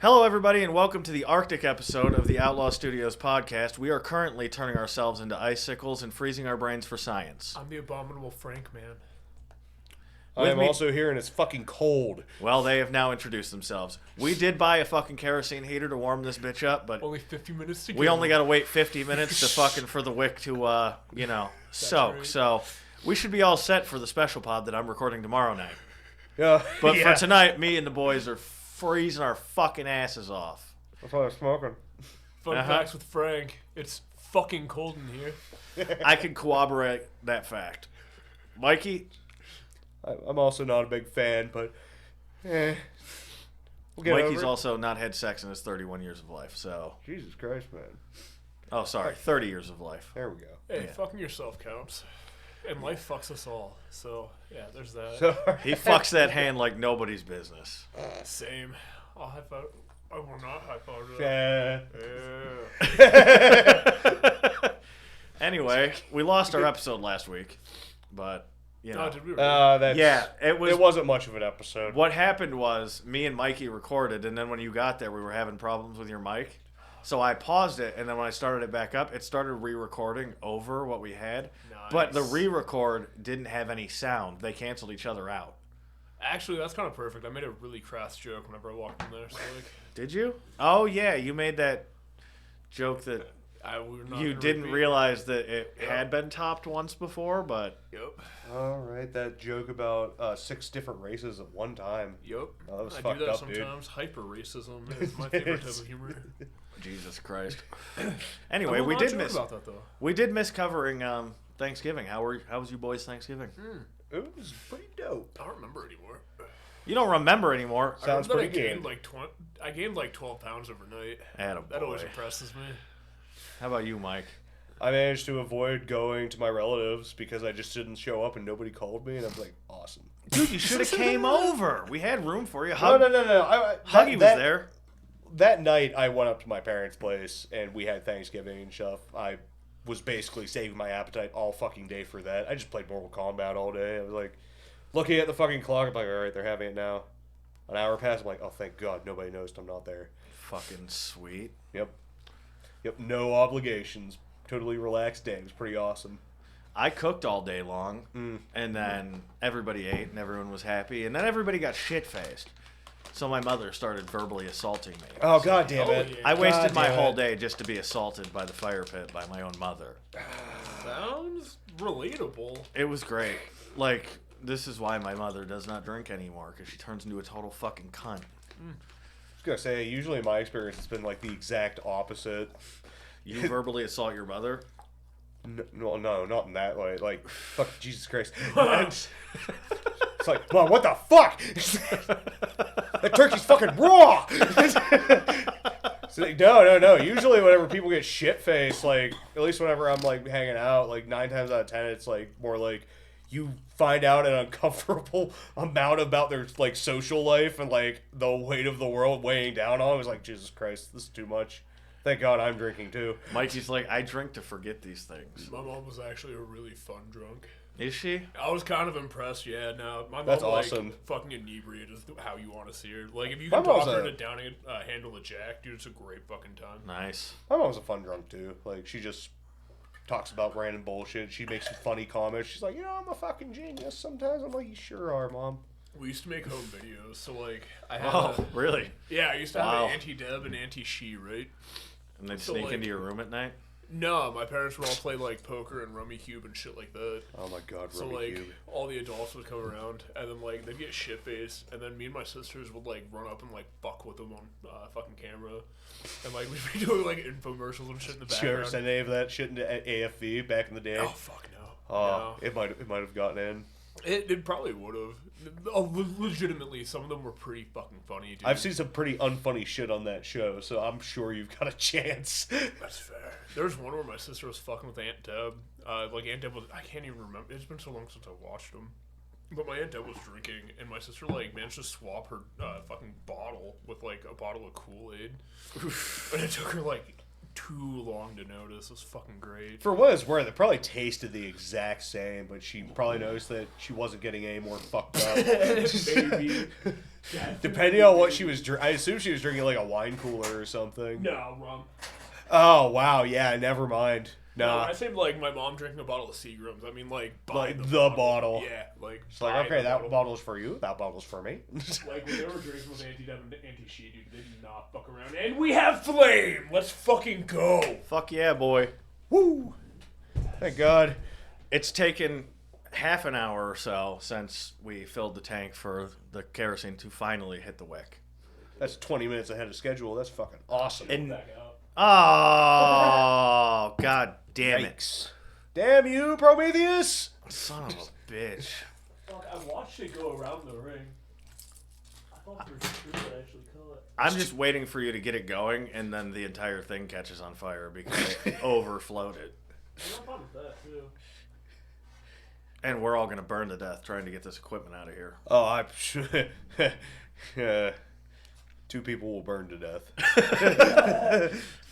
Hello, everybody, and welcome to the Arctic episode of the Outlaw Studios podcast. We are currently turning ourselves into icicles and freezing our brains for science. I'm the abominable Frank man. I am also here, and it's fucking cold. Well, they have now introduced themselves. We did buy a fucking kerosene heater to warm this bitch up, but Only 50 minutes to go. we only got to wait 50 minutes to fucking for the wick to, soak. right. So we should be all set for the special pod that I'm recording tomorrow night. Yeah. But for tonight, me and the boys are freezing our fucking asses off. That's why I'm smoking. Fun facts with Frank. It's fucking cold in here. I can corroborate that fact. Mikey? I'm also not a big fan, but we'll get Mikey's over it. also not had sex in his 31 years of life, so... Jesus Christ, man. Oh, sorry, 30 years of life. There we go. Hey, Yeah. fucking yourself counts. And life fucks us all. So, yeah, there's that. So, He fucks that hand like nobody's business. Same. I'll high five. I will not high five it. yeah. Anyway, we lost our episode last week, but, you know. Oh, did we really? That's, Yeah, it wasn't much of an episode. What happened was, me and Mikey recorded, and then when you got there, we were having problems with your mic. So I paused it, and then when I started it back up, it started re-recording over what we had. Nice. But the re-record didn't have any sound. They canceled each other out. Actually, that's kind of perfect. I made a really crass joke whenever I walked in there. So, like, Did you? Oh, yeah, you made that joke that we were not you gonna didn't repeat. realize that it Yep. had been topped once before, but... Yep. All right, that joke about 6 different races at one time. Yep. Oh, that was I fucked do that up, dude. sometimes. Hyper racism is my favorite type of humor. Jesus Christ. Anyway, I'm we not did sure miss... about that though. We did miss covering Thanksgiving. How was you boys' Thanksgiving? It was pretty dope. I don't remember anymore. You don't remember anymore. Sounds I remember pretty that I gained good. like 20. I gained like 12 pounds overnight. Attaboy. That always impresses me. How about you, Mike? I managed to avoid going to my relatives because I just didn't show up and nobody called me, and I was like, awesome. Dude, you should have came over. We had room for you. No. Huggy was there. That night, I went up to my parents' place, and we had Thanksgiving and stuff. I was basically saving my appetite all fucking day for that. I just played Mortal Kombat all day. I was like, looking at the fucking clock, I'm like, all right, they're having it now. An hour passed, I'm like, oh, thank God, nobody noticed I'm not there. Fucking sweet. Yep, no obligations. Totally relaxed day. It was pretty awesome. I cooked all day long, and then everybody ate, and everyone was happy, and then everybody got shit-faced. So my mother started verbally assaulting me. Oh, God damn Oh, it. yeah. I wasted my damn whole it. day just to be assaulted by the fire pit by my own mother. Sounds relatable. It was great. Like, this is why my mother does not drink anymore, because she turns into a total fucking cunt. I was going to say, usually in my experience, it's been like the exact opposite. You verbally assault your mother? No, not in that way. Like, fuck, Jesus Christ. It's like, Mom, what the fuck? That turkey's fucking raw! So, like, no. Usually whenever people get shit-faced, like, at least whenever I'm, like, hanging out, like, 9 times out of 10, it's, like, more like, you find out an uncomfortable amount about their, like, social life and, like, the weight of the world weighing down on them. It's like, Jesus Christ, this is too much. Thank God I'm drinking, too. Mikey's like, I drink to forget these things. My mom was actually a really fun drunk. Is she? I was kind of impressed, yeah. No, my mom, That's like, awesome. fucking inebriated is how you want to see her. Like, if you My can talk mom's her a- into downing handle a jack, dude, it's a great fucking time. Nice. My mom's a fun drunk, too. Like, she just talks about random bullshit. She makes some funny comments. She's like, I'm a fucking genius sometimes. I'm like, you sure are, Mom. We used to make home videos, so, like, I had Oh, really? yeah, I used to have Wow. an Auntie-Deb and Auntie-She, right? And they'd So, sneak like- into your room at night? No, my parents would all play, like, poker and Rummy Cube and shit like that. Oh, my God, So, Rummy like, Cube. all the adults would come around, and then, like, they'd get shit-faced, and then me and my sisters would, like, run up and, like, fuck with them on fucking camera. And, like, we'd be doing, like, infomercials and shit in the Did you ever background. send any of that shit into AFV back in the day? Oh, fuck no. Oh, No. it might have gotten in. It probably would have. Legitimately, some of them were pretty fucking funny, dude. I've seen some pretty unfunny shit on that show, so I'm sure you've got a chance. That's fair. There was one where my sister was fucking with Aunt Deb. Like, Aunt Deb was... I can't even remember. It's been so long since I watched them. But my Aunt Deb was drinking, and my sister, like, managed to swap her fucking bottle with, like, a bottle of Kool-Aid. And it took her, like, too long to notice. It was fucking great. For what it's worth, it probably tasted the exact same, but she probably noticed that she wasn't getting any more fucked up. Maybe. Depending on what she was drinking. I assume she was drinking like a wine cooler or something. No, rum. Oh, wow. Yeah, never mind. No, Nah. I say like my mom drinking a bottle of Seagrams. I mean like buy Like the bottle. Yeah, like It's like, okay, that bottle's for you. That bottle's for me. Like when they were drinking with anti-dem and anti-sheet, dude, they did not fuck around. And we have flame. Let's fucking go. Fuck yeah, boy. Woo! Thank God. It's taken half an hour or so since we filled the tank for the kerosene to finally hit the wick. That's 20 minutes ahead of schedule. That's fucking awesome. And Back out. oh, god damn it. Yikes. Damn you, Prometheus! Son of a bitch. Fuck, I watched it go around the ring. I thought there was a tree that actually kill it. I'm just waiting for you to get it going, and then the entire thing catches on fire because it overflowed it. I'm fine with that too. And we're all going to burn to death trying to get this equipment out of here. Oh, I'm sure. 2 people will burn to death.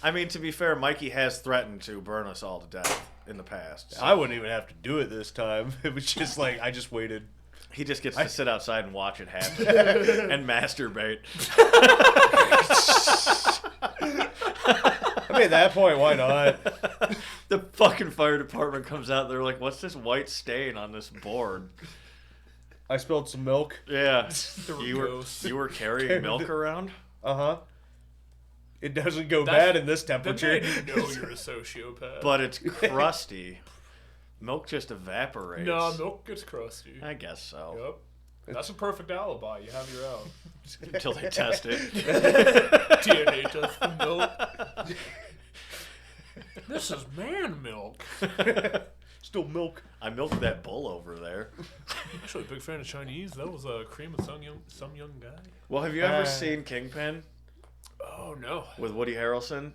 I mean, to be fair, Mikey has threatened to burn us all to death in the past. So I wouldn't even have to do it this time. It was just like, I just waited. he just gets to sit outside and watch it happen and masturbate. I mean, at that point, why not? The fucking fire department comes out. They're like, "What's this white stain on this board?" I spilled some milk. Yeah, There were you were ghosts. carrying milk around. Uh-huh. It doesn't go That's- bad in this Then temperature. they know you're a sociopath. But it's crusty. Milk just evaporates. no, milk gets crusty. I guess so. Yep. That's a perfect alibi. You have your own. Until they test it. DNA test the milk. This is man milk. Still milk. I milked that bull over there. Actually, a big fan of Chinese. That was a cream of some young guy. Well, have you ever seen Kingpin Oh no. with Woody Harrelson?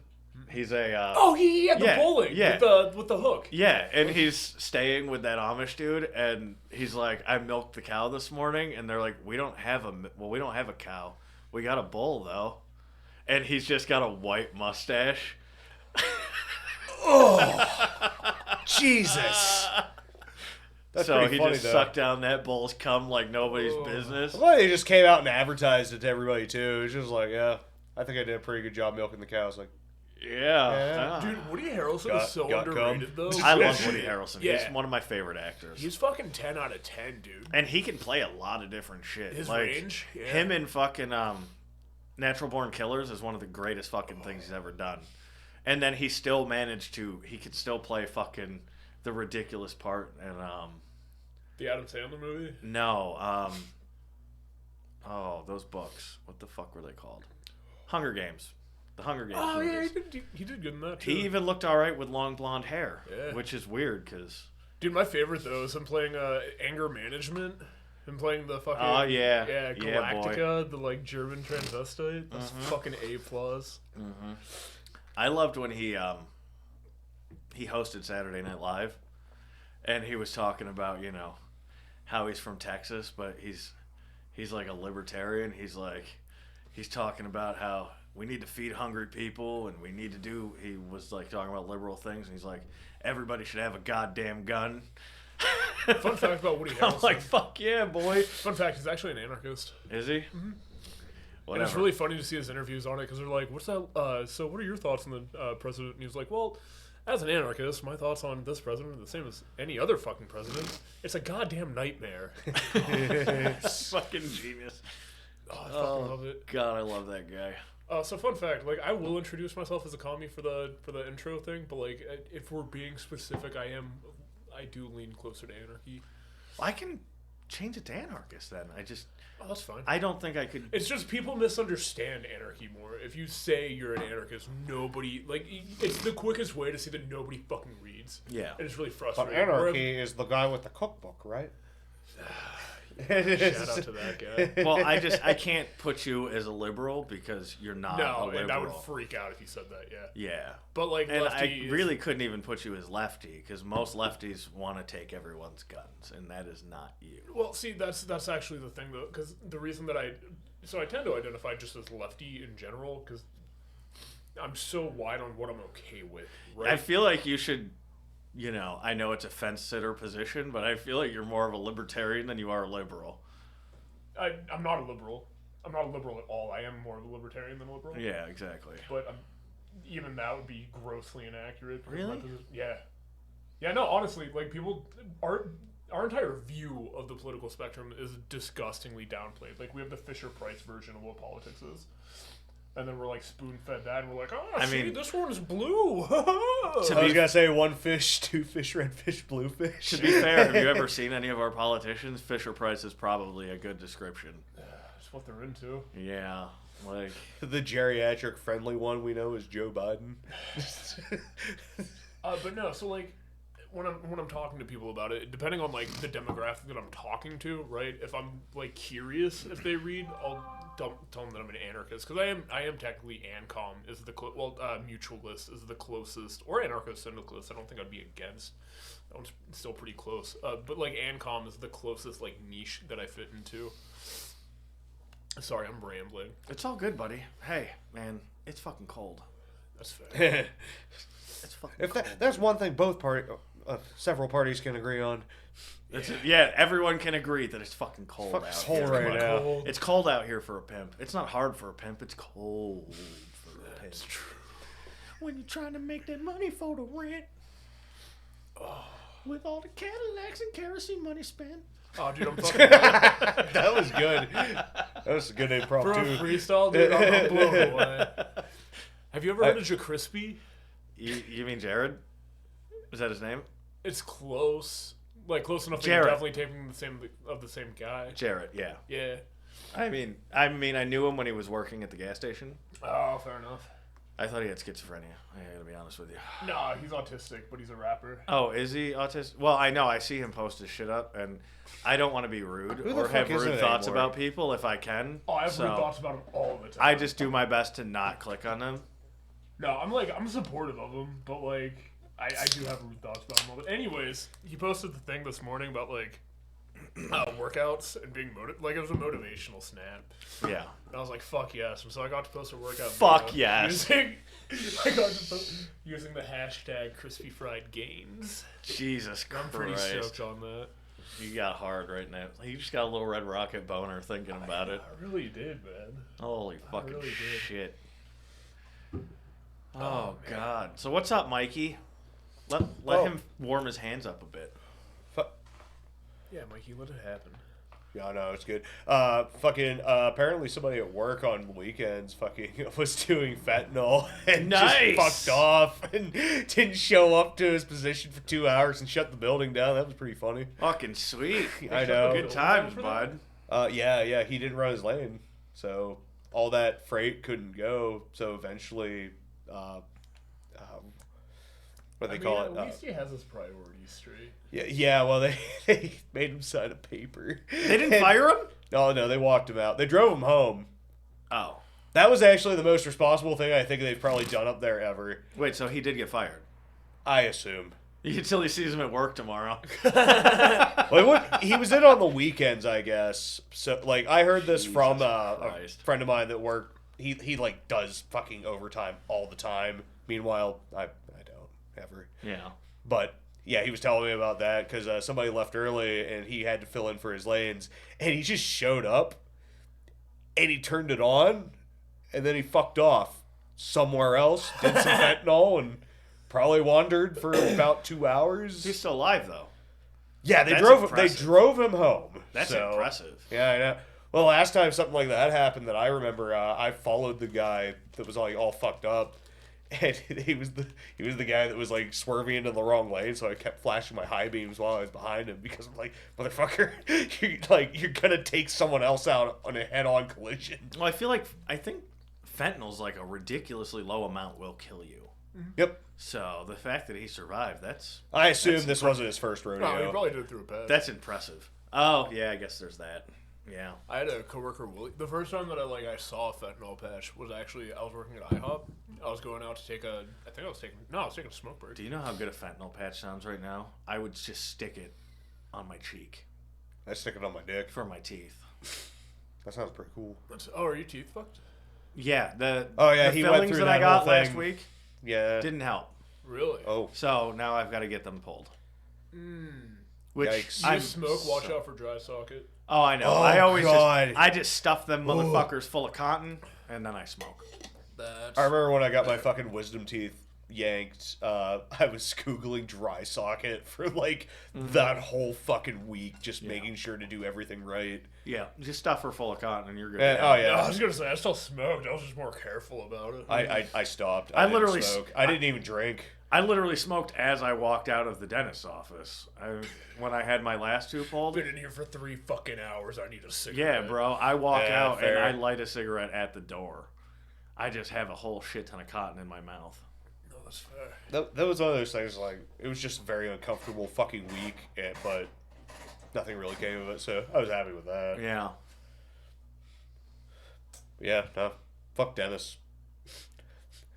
He's a Oh yeah, the yeah, bowling yeah. with the hook. yeah, and he's staying with that Amish dude, and he's like, "I milked the cow this morning," and they're like, we don't have a cow. We got a bull though," and he's just got a white mustache. Jesus. That's So pretty he funny, just though. sucked down that bull's cum like nobody's Oh. business. Well, they just came out and advertised it to everybody, too. It's just like, yeah, I think I did a pretty good job milking the cows. Like, Yeah. Dude, Woody Harrelson Got- is so got underrated cum. though. I love Woody Harrelson. Yeah. He's one of my favorite actors. He's fucking 10 out of 10, dude. And he can play a lot of different shit. His like, range, yeah. Him in fucking Natural Born Killers is one of the greatest fucking things he's ever done. And then he still managed to, he could still play fucking the ridiculous part. And, The Adam Sandler movie? no, oh, those books. What the fuck were they called? Hunger Games. The Hunger Games Oh, yeah, movies. he did good in that, too. He even looked alright with long blonde hair. Yeah. Which is weird, because... Dude, my favorite, though, is him playing Anger Management. Him playing the fucking... Oh, yeah. Yeah, Yeah, boy. Galactica, the, like, German transvestite. That's fucking A+. I loved when he hosted Saturday Night Live, and he was talking about, you know, how he's from Texas, but he's like a libertarian. He's talking about how we need to feed hungry people, and we need to do. He was like talking about liberal things, and he's like, everybody should have a goddamn gun. Fun fact about Woody I'm Harrelson. like, fuck yeah, boy. Fun fact, he's actually an anarchist. Is he? And Whatever. it's really funny to see his interviews on it because they're like, "What's that? So, what are your thoughts on the president?" And he's like, "Well, as an anarchist, my thoughts on this president are the same as any other fucking president. It's a goddamn nightmare." fucking genius. Oh, I fucking love it. God, I love that guy. So, fun fact: like, I will introduce myself as a commie for the intro thing, but like, if we're being specific, I do lean closer to anarchy. I can change it to anarchist then. Oh, that's fine. I don't think I could. It's just people misunderstand anarchy more. If you say you're an anarchist, nobody it's the quickest way to see that nobody fucking reads. Yeah. And it's really but frustrating. anarchy is the guy with the cookbook, right? Shout out to that guy. Well, I can't put you as a liberal because you're not a No, liberal. and I would freak out if you said that. Yeah. Yeah. But like, And lefty I really couldn't even put you as lefty because most lefties want to take everyone's guns, and that is not you. Well, see, that's actually the thing though, because the reason that I tend to identify just as lefty in general, because I'm so wide on what I'm okay with. Right? I feel like you should, I know it's a fence-sitter position, but I feel like you're more of a libertarian than you are a liberal. I'm not a liberal. I'm not a liberal at all. I am more of a libertarian than a liberal. Yeah, exactly. But even that would be grossly inaccurate. Really? Yeah. Yeah, no, honestly, like, people... Our entire view of the political spectrum is disgustingly downplayed. Like, we have the Fisher-Price version of what politics is. And then we're, like, spoon-fed that, and we're like, this one's blue. I was going to say one fish, two fish, red fish, blue fish. To be fair, have you ever seen any of our politicians? Fisher-Price is probably a good description. That's what they're into. Yeah, like... The geriatric-friendly one we know is Joe Biden. But no, so, like... When I'm talking to people about it, depending on like the demographic that I'm talking to, right? If I'm like curious if they read, I'll tell them that I'm an anarchist, because I am technically ANCOM is the mutualist is the closest, or anarcho-syndicalist. I don't think I'd be against. That one's still pretty close. But like ANCOM is the closest like niche that I fit into. Sorry, I'm rambling. It's all good, buddy. Hey, man, it's fucking cold. That's fair. It's fucking cold. That's one thing several parties can agree on. Yeah, everyone can agree that it's fucking cold out cold here. right now. Cold. It's cold out here for a pimp. It's not hard for a pimp. It's cold for a pimp. That's true. When you're trying to make that money for the rent. With all the Cadillacs and kerosene money spent. Oh, dude, I'm fucking... That was good. That was a good improv, For a too. freestyle, dude, I'm blown away. Have you ever heard of JaCrispy? You mean Jared? Is that his name? It's close. Like, close enough that Jarrett. you're definitely taking the same guy. Jared, yeah. Yeah. I mean, I knew him when he was working at the gas station. Oh, fair enough. I thought he had schizophrenia. I gotta be honest with you. Nah, he's autistic, but he's a rapper. Oh, is he autistic? Well, I know. I see him post his shit up, and I don't want to be rude Who the or have fuck is rude it thoughts anymore? about people if I can. Oh, I have So, rude thoughts about him all the time. I just do my best to not click on them. No, I'm supportive of him, but, like, I do have rude thoughts about him all the... Anyways, he posted the thing this morning about, like, workouts and being like, it was a motivational snap. Yeah. And I was like, fuck yes. And so I got to post a workout Fuck video yes. using the hashtag crispy fried gains. Jesus I'm pretty Christ. stoked on that. You got hard right now. You just got a little red rocket boner thinking about it. I really did, man. Holy fucking really did. shit. Oh, God. So what's up, Mikey? Let him warm his hands up a bit. Yeah, Mikey, let it happen. Yeah, no, it's good. Apparently somebody at work on weekends was doing fentanyl and Nice. just fucked off and didn't show up to his position for 2 hours and shut the building down. That was pretty funny. Fucking sweet. I know. Good times, bud. Yeah, he didn't run his lane, so all that freight couldn't go. So eventually, what do they call it? At least he has his priorities straight. Yeah. Well, they made him sign a paper. They didn't fire him? No, they walked him out. They drove him home. Oh. That was actually the most responsible thing I think they've probably done up there ever. Wait, so he did get fired? I assume. Until he sees him at work tomorrow. Well, he was in on the weekends, I guess. So, like, I heard this from a Christ. friend of mine that worked. He like does fucking overtime all the time. Meanwhile, I don't ever. Yeah. But yeah, he was telling me about that because somebody left early and he had to fill in for his lanes, and he just showed up, and he turned it on, and then he fucked off somewhere else, did some fentanyl, and probably wandered for about 2 hours. He's still alive, though. Yeah, That's They impressive. drove him home. That's So, impressive. Yeah, I know. Well, last time something like that happened that I remember, I followed the guy that was like all fucked up, and he was the guy that was like swerving into the wrong lane, so I kept flashing my high beams while I was behind him because I'm like, motherfucker, you're gonna take someone else out on a head-on collision. Well, I think fentanyl's like a ridiculously low amount will kill you. Yep. So the fact that he survived, I assume this wasn't his first rodeo. No, he probably did it through a patch. that's impressive. Oh, yeah, I guess there's that. Yeah. I had a coworker, Willie. The first time that I saw a fentanyl patch was actually, I was working at IHOP. I was going out to take I was taking a smoke break. Do you know how good a fentanyl patch sounds right now? I would just stick it on my cheek I stick it on my dick. for my teeth. That sounds pretty cool. Oh, are your teeth fucked? Yeah, the he fillings went through that I that got whole last thing. week didn't help. Really? Oh, So now I've got to get them pulled. Which Yikes. You smoke, watch out for dry socket. Oh, I know. Oh, I always God. I just stuff them motherfuckers full of cotton, and then I smoke. I remember when I got my fucking wisdom teeth yanked, I was Googling dry socket for like that whole fucking week, just making sure to do everything right. Yeah, just stuff her full of cotton, and you're good. Oh, yeah. No, I was gonna say I still smoked. I was just more careful about it. I stopped. I didn't literally smoke. I didn't even drink. I literally smoked as I walked out of the dentist's office. When I had my last two pulled. Been in here for 3 fucking hours. I need a cigarette. Yeah, bro. I walk Yeah, out fair. and I light a cigarette at the door. I just have a whole shit ton of cotton in my mouth. No, that's fair. That was one of those things, like, it was just a very uncomfortable fucking week, but nothing really came of it, so I was happy with that. Yeah. Yeah, no. Fuck dentists.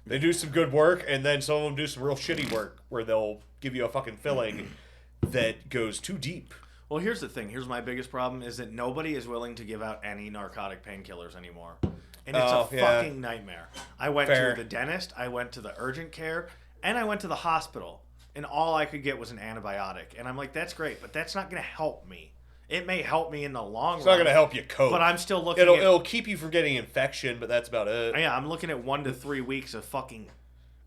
They do some good work, and then some of them do some real shitty work, where they'll give you a fucking filling that goes too deep. Well, here's the thing. Here's my biggest problem is that nobody is willing to give out any narcotic painkillers anymore. And it's a fucking nightmare. I went to the dentist, I went to the urgent care, and I went to the hospital. And all I could get was an antibiotic. And I'm like, that's great, but that's not going to help me. It may help me in the long run. It's not going to help you cope. But I'm still looking It'll keep you from getting infection, but that's about it. Yeah, I'm looking at 1 to 3 weeks of fucking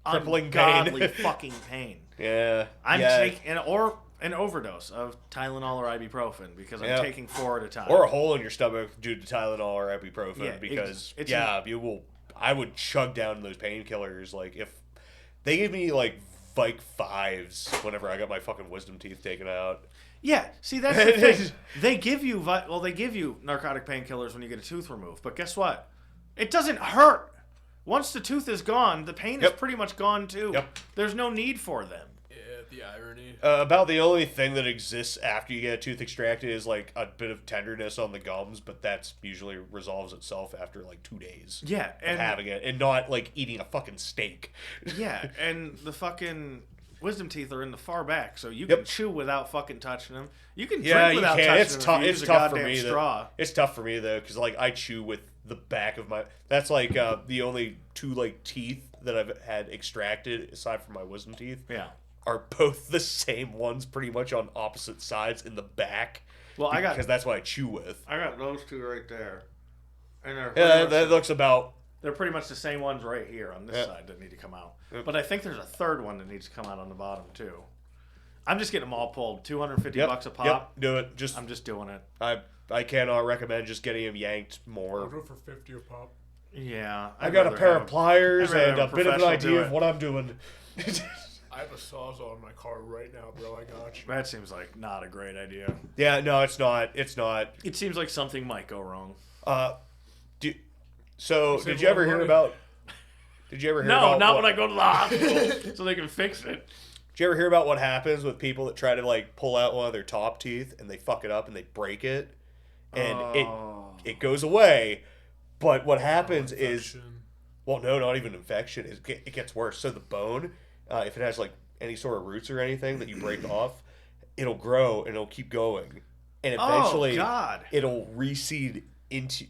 Crippling ungodly pain. fucking pain. Yeah. I'm taking an overdose of Tylenol or ibuprofen because I'm taking 4 at a time. Or a hole in your stomach due to Tylenol or ibuprofen, Yeah, because it's you will. I would chug down those painkillers. Like, if they gave me like Vike 5s whenever I got my fucking wisdom teeth taken out. Yeah, see, that's the thing. They give you narcotic painkillers when you get a tooth removed, but guess what? It doesn't hurt. Once the tooth is gone, the pain is pretty much gone too. Yep. There's no need for them. Yeah, the irony. About the only thing that exists after you get a tooth extracted is like a bit of tenderness on the gums, but that's usually resolves itself after like 2 days. Yeah, of having it, and not like eating a fucking steak. Yeah, and the fucking wisdom teeth are in the far back, so you can chew without fucking touching them. You can drink without touching It's them. tough. If you It's use a tough for goddamn me. straw. It's tough for me though, because like I chew with the back of my. That's like the only 2 like teeth that I've had extracted aside from my wisdom teeth. Yeah. Are both the same ones, pretty much on opposite sides in the back. Well, because that's what I chew with. I got those 2 right there, and That looks about. they're pretty much the same ones right here on this side that need to come out. But I think there's a third one that needs to come out on the bottom too. I'm just getting them all pulled. $250 a pop. Yep, do it. I'm just doing it. I cannot recommend just getting them yanked I'll more. go for 50 a pop. Yeah. I got a pair of pliers I'd rather and a have a bit of an professional do idea it. of what I'm doing. I have a Sawzall in my car right now, bro. I got you. That seems like not a great idea. Yeah, no, it's not. It's not. It seems like something might go wrong. Did you save ever a lot of hear money. about? Did you ever hear No, about? not what, when I go to the hospital, so they can fix it. Did you ever hear about what happens with people that try to like pull out one of their top teeth and they fuck it up and they break it, and it goes away, but what happens is, well, no, not even infection. It gets worse. So the bone, if it has like any sort of roots or anything that you break off, it'll grow and it'll keep going, and eventually it'll reseed into.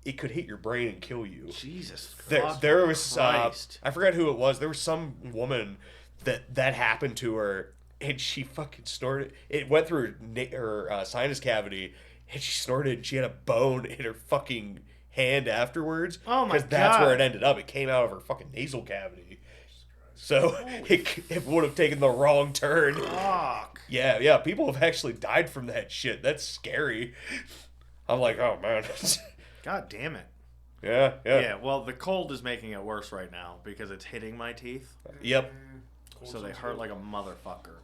It could hit your brain and kill you. Jesus. There was Christ. I forgot who it was. There was some woman that happened to her, and she fucking snorted. It went through her sinus cavity, and she snorted. And she had a bone in her fucking hand afterwards. Oh my god! Because that's where it ended up. It came out of her fucking nasal cavity. So it would have taken the wrong turn. Fuck. Yeah. People have actually died from that shit. That's scary. I'm like, oh man. God damn it. Yeah. Yeah, well, the cold is making it worse right now because it's hitting my teeth. Yep. So they hurt like a motherfucker.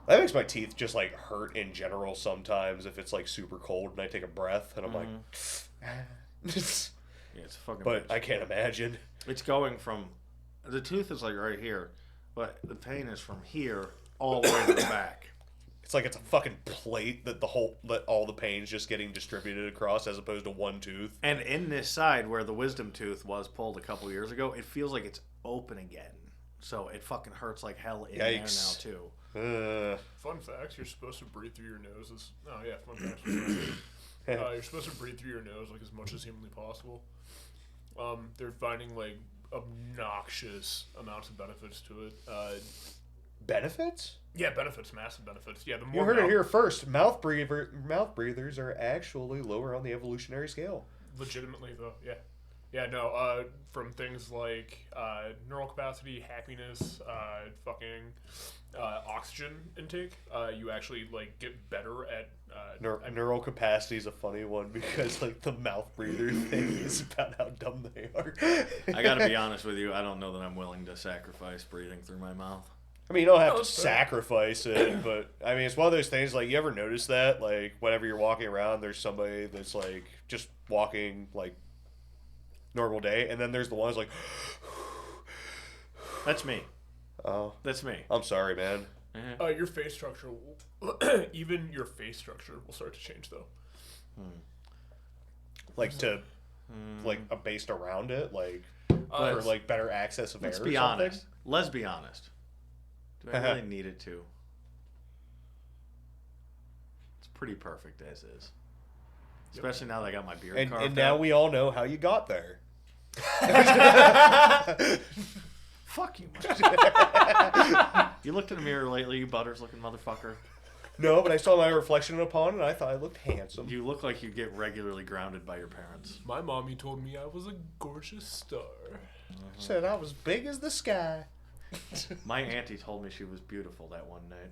That makes my teeth just like hurt in general sometimes if it's like super cold and I take a breath and I'm like, Yeah, it's a fucking but bitch. I can't imagine. It's going from, the tooth is like right here, but the pain is from here all the way to the back. It's like it's a fucking plate that all the pain's just getting distributed across as opposed to one tooth. And in this side where the wisdom tooth was pulled a couple years ago, it feels like it's open again. So it fucking hurts like hell in there now too. Fun facts: you're supposed to breathe through your nose. Fun facts. You're supposed to breathe through your nose like as much as humanly possible. They're finding like obnoxious amounts of benefits to it. Benefits? Yeah, benefits, massive benefits. Yeah, the more You heard it here first. Mouth breathers are actually lower on the evolutionary scale. Legitimately, though, yeah. Yeah, no, from things like neural capacity, happiness, oxygen intake, you actually, like, get better at... Neural capacity is a funny one because, like, the mouth breather thing is about how dumb they are. I gotta be honest with you, I don't know that I'm willing to sacrifice breathing through my mouth. I mean, you don't have to sacrifice it, but, I mean, it's one of those things, like, you ever notice that? Like, whenever you're walking around, there's somebody that's, like, just walking, like, normal day, and then there's the ones like... That's me. Oh. That's me. I'm sorry, man. Your face structure, even your face structure will start to change, though. Like, based around it, like, for, like, better access of air or something? Let's be honest. Do I really need it to? It's pretty perfect as is. Especially now that I got my beard carved And now out. we all know how you got there. Fuck you, Mike. You looked in the mirror lately, you butters-looking motherfucker. No, but I saw my reflection in a pond, and I thought I looked handsome. You look like you get regularly grounded by your parents. My mommy told me I was a gorgeous star. Said I was big as the sky. My auntie told me she was beautiful that one night.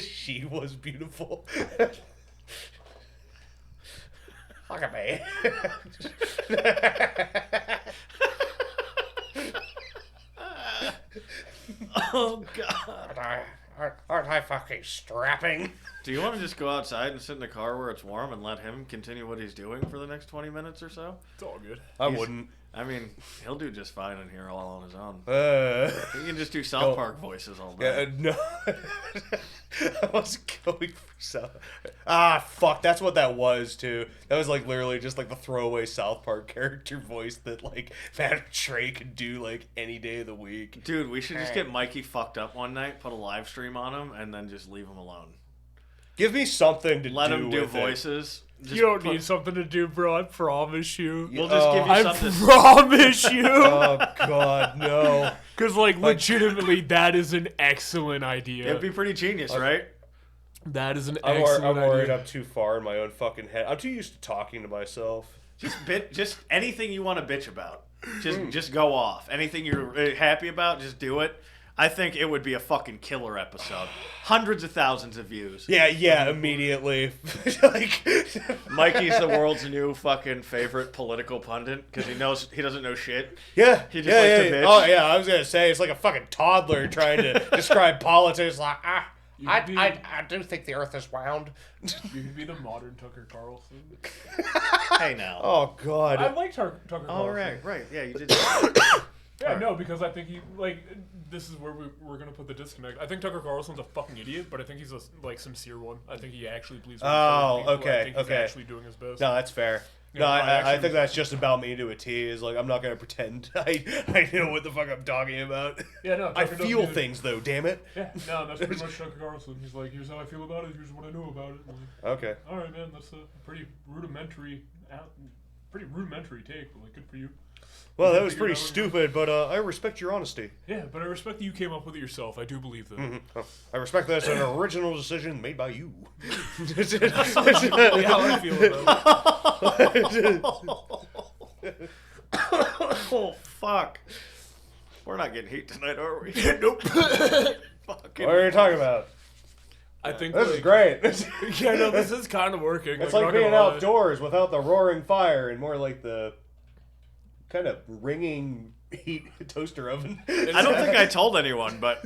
She was beautiful. Look at me. Oh, God. Aren't I fucking strapping? Do you want to just go outside and sit in the car where it's warm and let him continue what he's doing for the next 20 minutes or so? It's all good. I wouldn't. I mean, he'll do just fine in here all on his own. He can just do South No. Park voices all Yeah, day. no. I was going for South. Fuck. That's what that was too. That was like literally just like the throwaway South Park character voice that like Matt Trey could do like any day of the week. Dude, we should just get Mikey fucked up one night, put a live stream on him, and then just leave him alone. Give me something to Let do him do with voices. Just You don't need something to do, bro. I promise you. We'll just give you I something. promise you. Oh God, no. Because, like, legitimately, that is an excellent idea. It'd be pretty genius, right? That is an I'm excellent worried idea. I'm too far in my own fucking head. I'm too used to talking to myself. Just anything you want to bitch about. Just go off. Anything you're happy about, just do it. I think it would be a fucking killer episode. Hundreds of thousands of views. Yeah, immediately. Like, Mikey's the world's new fucking favorite political pundit because he doesn't know shit. yeah, He just likes to bitch. Oh yeah, I was gonna say it's like a fucking toddler trying to describe politics. Like, I do think the Earth is round. You could be the modern Tucker Carlson. Hey now. Oh God. I like Tucker Carlson. Oh right, yeah, you did. Yeah, no, because I think he, like, this is where we're going to put the disconnect. I think Tucker Carlson's a fucking idiot, but I think he's a, like, sincere one. I think he actually believes what he's telling people. Okay, I think he's okay. actually doing his best. No, that's fair. Yeah, No, no, I actually- think that's just about me to a T. Is like I'm not gonna pretend I know what the fuck I'm talking about. Yeah, no. I Tucker doesn't feel either. things though. Damn it. Yeah, no, that's pretty much Tucker Carlson. He's like, here's how I feel about it. Here's what I know about it. Like, Okay. all right, man. That's a pretty rudimentary take, but like, good for you. Well, that You was figured pretty out- stupid, but I respect your honesty. Yeah, but I respect that you came up with it yourself. I do believe that. Oh, I respect that it's an original decision made by you. That's exactly how I feel about it. Oh fuck. We're not getting heat tonight, are we? Nope. Fucking What are you talking about? I think This like, is great. Yeah, no, this is kind of working. It's I'm like not being gonna lie. outdoors without the roaring fire and more like the kind of ringing heat toaster oven. I don't think I told anyone, but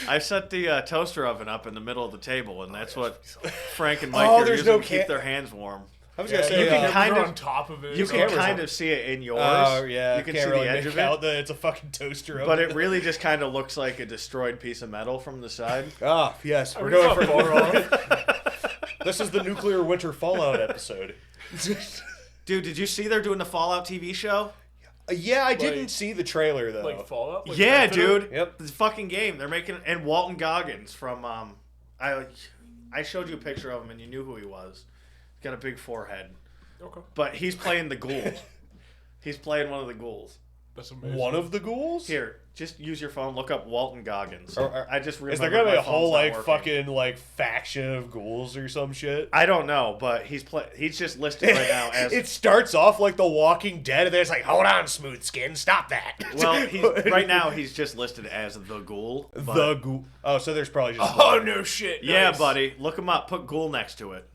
I set the toaster oven up in the middle of the table, and that's what Frank and Mike are there's using no to keep ca- their hands warm. I was Yeah, gonna say you can cameras kind are of- on top of it. You so- can cameras kind on- of see it in yours. Oh yeah, You can can't see really the edge make of it. out that it's a fucking toaster oven. But it really just kind of looks like a destroyed piece of metal from the side. Ah, yes, we're We're going not for far off. This is the nuclear winter fallout episode. Dude, did you see they're doing the Fallout TV show? Yeah, I didn't Like- see the trailer though. Like Fallout? Like Yeah, Infinite? dude. Yep. This fucking game. They're making, and Walton Goggins from I showed you a picture of him and you knew who he was. He's got a big forehead. Okay. But he's playing the ghoul. He's playing one of the ghouls. That's amazing. One of the ghouls? Here, just use your phone. Look up Walton Goggins. I just remember. Is there gonna be my a whole phone's not like working. fucking like faction of ghouls or some shit? I don't know, but he's just listed right now as. It starts off like The Walking Dead, and then it's like, hold on, smooth skin, stop that. Well, right now he's just listed as the ghoul. The ghoul. Oh, so there's probably just Oh one. no shit. Yeah, Nice. buddy. Look him up. Put ghoul next to it.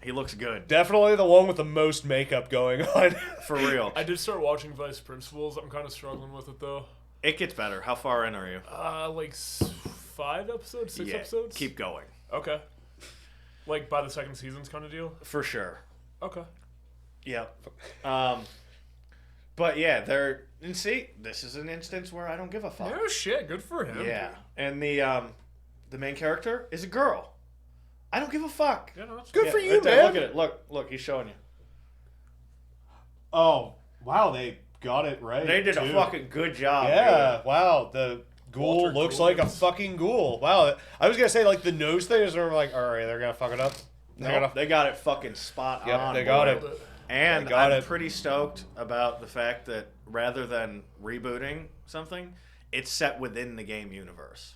He looks good. Definitely the one with the most makeup going on. For real. I did start watching Vice Principals. I'm kind of struggling with it though. It gets better. How far in are you? Like 5 episodes, 6 episodes. Keep going. Okay. Like by the second season's kind of deal. For sure. Okay. Yep. But yeah, and see, this is an instance where I don't give a fuck. No shit. Good for him. Yeah. And the main character is a girl. I don't give a fuck. Yeah, no, that's Good for you, right there. man. Look at it. Look, he's showing you. Oh, wow, they got it right. They did a too. fucking good job. Yeah, wow, the ghoul Walter looks Ghoul like a is- fucking ghoul. Wow, I was gonna say like the nose thing is where I'm like, all right, they're gonna fuck it up. Nope, they got it fucking spot Yep, on. they got boy. it. And They got I'm it. pretty stoked about the fact that rather than rebooting something, it's set within the game universe.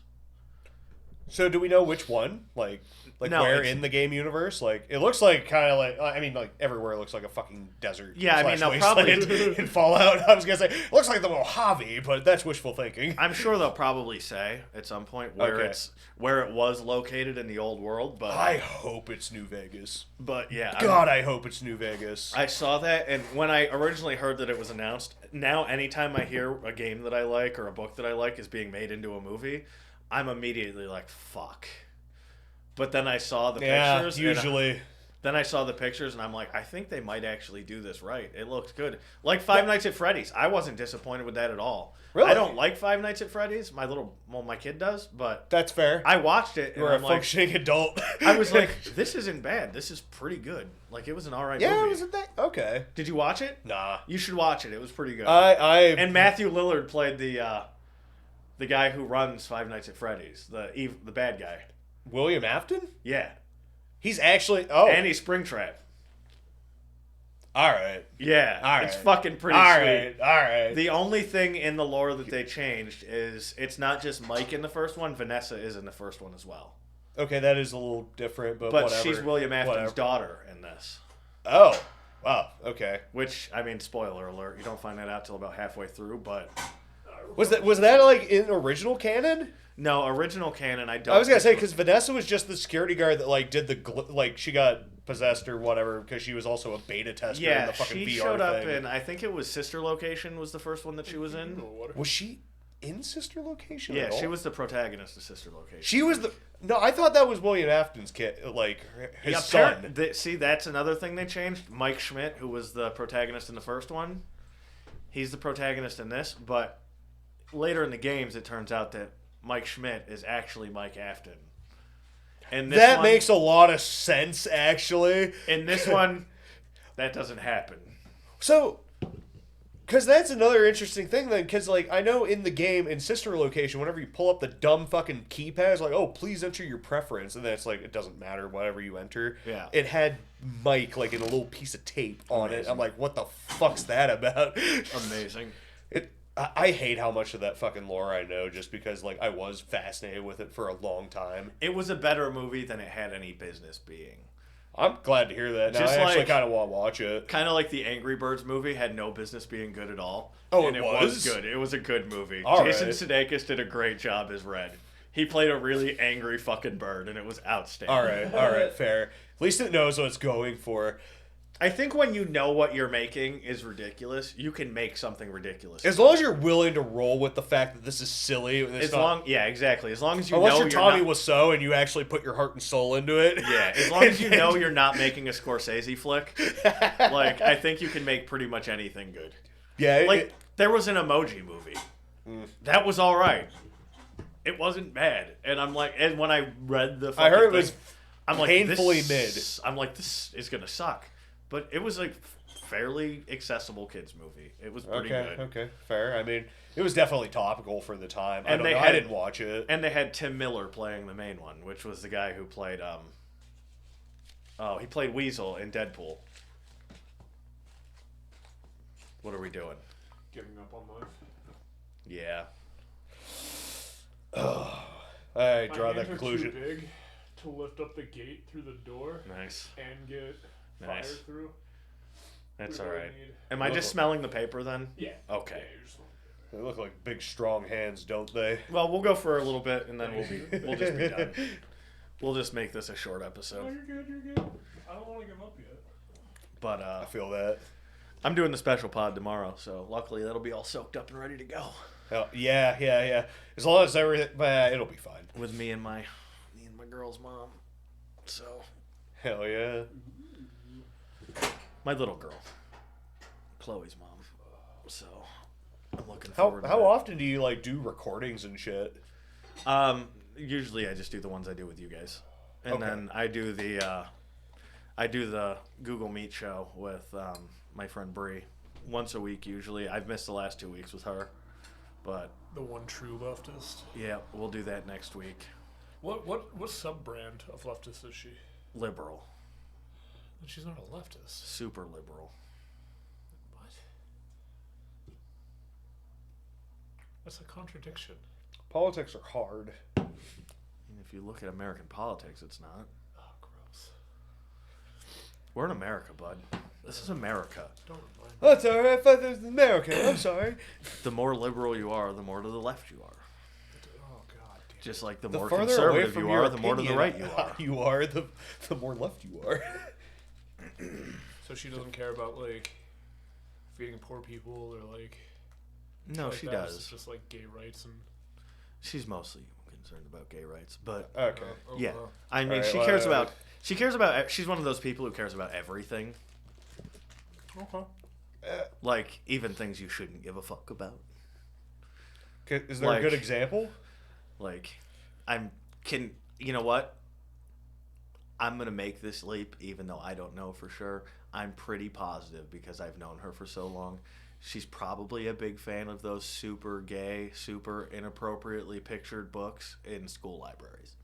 So do we know which one? Like No, where it's- in the game universe? Like it looks like kind of like I mean like everywhere looks like a fucking desert. Yeah, I mean, slash they'll probably- wasteland in Fallout. I was gonna say it looks like the Mojave, but that's wishful thinking. I'm sure they'll probably say at some point where Okay. where it was located in the old world, but I hope it's New Vegas. yeah, God, I hope it's New Vegas. I saw that, and when I originally heard that it was announced, now anytime I hear a game that I like or a book that I like is being made into a movie, I'm immediately like, fuck. But then I saw the pictures. and usually. then I saw the pictures, and I'm like, I think they might actually do this right. It looks good. Like Five Nights at Freddy's. I wasn't disappointed with that at all. Really? I don't like Five Nights at Freddy's. My kid does, but That's fair. I watched it, and You're a I'm like, functioning adult. I was like, this isn't bad. This is pretty good. Like, it was an alright yeah, movie. wasn't that okay? Did you watch it? Nah. You should watch it. It was pretty good. And And Matthew Lillard played the guy who runs Five Nights at Freddy's, the bad guy. William Afton? Yeah, He's actually and he's Springtrap. all right. Yeah, All it's right. fucking pretty All sweet. right. All right. The only thing in the lore that they changed is it's not just Mike in the first one. Vanessa is in the first one as well. Okay, that is a little different, but But whatever. she's William Afton's Whatever. daughter in this. Oh, wow. Okay. Which, I mean, spoiler alert, you don't find that out till about halfway through, but Was that like in original canon? no, original canon, I don't. I was gonna say think- because Vanessa was just the security guard that like did like she got possessed or whatever because she was also a beta tester in yeah, the fucking she VR showed up thing. in, I think it was Sister Location was the first one that she was in. Was she in Sister Location? Yeah, at all? she was the protagonist of Sister Location. She was the no. I thought that was William Afton's kid, like his son. See, that's another thing they changed. Mike Schmidt, who was the protagonist in the first one, he's the protagonist in this. But later in the games, it turns out that Mike Schmidt is actually Mike Afton. And this That one, makes a lot of sense, actually. in this one, that doesn't happen. So, because that's another interesting thing then, because, like, I know in the game, in Sister Location, whenever you pull up the dumb fucking keypad, it's like, oh, please enter your preference, and then it's like, it doesn't matter, whatever you enter. Yeah. It had Mike, like, in a little piece of tape on it. Amazing. I'm like, what the fuck's that about? Amazing. I hate how much of that fucking lore I know, just because, like, I was fascinated with it for a long time. It was a better movie than it had any business being. I'm glad to hear that. Now Just I actually like- kind of want to watch it. Kind of like the Angry Birds movie had no business being good at all. Oh, and it it was was? good. It was a good movie. All Jason right. Sudeikis did a great job as Red. He played a really angry fucking bird, and it was outstanding. All right, fair. At least it knows what it's going for. I think when you know what you're making is ridiculous, you can make something ridiculous. As long as you're willing to roll with the fact that this is silly, and it's As not, long, yeah, exactly. As long as you unless know you're you're Tommy not, Wiseau and you actually put your heart and soul into it. yeah, as long as you know you're not making a Scorsese flick, like I think you can make pretty much anything good. Yeah, Like there was an Emoji movie, that was all right. It wasn't bad, and I'm like, and when I read the, I fucking heard it thing, was I'm like, painfully this, I'm like, this is gonna suck, but it was like fairly accessible kids movie. It was pretty good. Okay, fair. I mean, it was definitely topical for the time. I And don't they know. I had- didn't watch it. And they had Tim Miller playing the main one, which was the guy who played he played Weasel in Deadpool. What are we doing? Giving up on life. Yeah. I draw My that hands are conclusion. too big to lift up the gate through the door Nice. and get Nice. fire through. That's We all really right. need- Am I just smelling the paper then? Yeah. Okay. Yeah, you're just- They look like big, strong hands, don't they? Well, we'll go for a little bit and then we'll just be done. We'll just make this a short No, episode. you're good. You're good. I don't want to give up yet. But I feel that. I'm doing the special pod tomorrow, so luckily that'll be all soaked up and ready to go. Hell, yeah. As long as everything, it'll be fine. With me and my girl's mom. So Hell yeah. my little girl, Chloe's mom. So I'm looking How forward. to how it. often do you like do recordings and shit? Usually I just do the ones I do with you guys, and Okay. then I do the Google Meet show with my friend Bree once a week. Usually I've missed the last 2 weeks with her, but The one true leftist. yeah, we'll do that next week. What sub brand of leftist is she? Liberal, She's not a leftist. super liberal. What? That's a contradiction. Politics are hard. And if you look at American politics, it's not. Oh, gross. We're in America, bud. This is America. Don't remind me. That's alright. I thought this was America. I'm sorry. The more liberal you are, the more to the left you are. Oh, God. Damn. Just like the The more further away conservative from you your are, the more to the opinion right you are. the more left you are. So she doesn't care about, like, feeding poor people or, like... No, like she that. It's does. just, like, gay rights and... She's mostly concerned about gay rights, but Okay. yeah, I mean, Alright, she well, cares about. She cares about. She's one of those people who cares about everything, Okay. like even things you shouldn't give a fuck about. Is there Like- a good example? Like, you know what? I'm gonna make this leap, even though I don't know for sure. I'm pretty positive because I've known her for so long. She's probably a big fan of those super gay, super inappropriately pictured books in school libraries.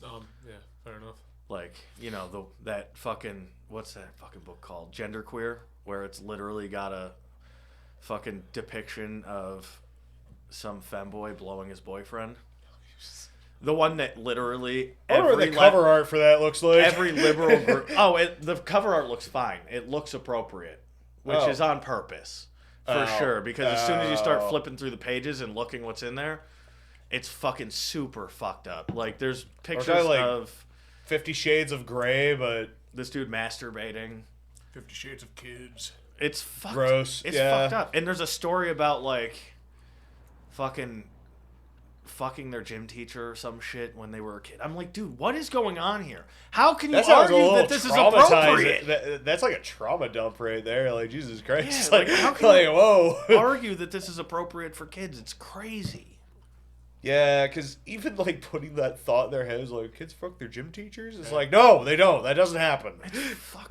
Yeah, fair enough. Like, you know, that fucking, what's that fucking book called? Genderqueer, where it's literally got a fucking depiction of some femboy blowing his boyfriend. The one that literally I wonder what the cover art for that looks like. every liberal group. Oh, the cover art looks fine. It looks appropriate, which Oh. is on purpose for Oh. sure. Because as soon as you start Oh. flipping through the pages and looking what's in there, it's fucking super fucked up. Like there's pictures like- of 50 Shades of Grey, but this dude masturbating. 50 Shades of Kids. It's fucked. Gross, It's yeah. fucked up. And there's a story about like fucking their gym teacher or some shit when they were a kid. I'm like, dude, what is going on here? How can you that sounds a argue little that this is traumatizing. appropriate? That's like a trauma dump right there. Like, Jesus Christ. Yeah, like, like, how can like, you- whoa. Argue that this is appropriate for kids. It's crazy. Yeah, because even like putting that thought in their heads, like kids fuck their gym teachers, it's like no, they don't. That doesn't happen.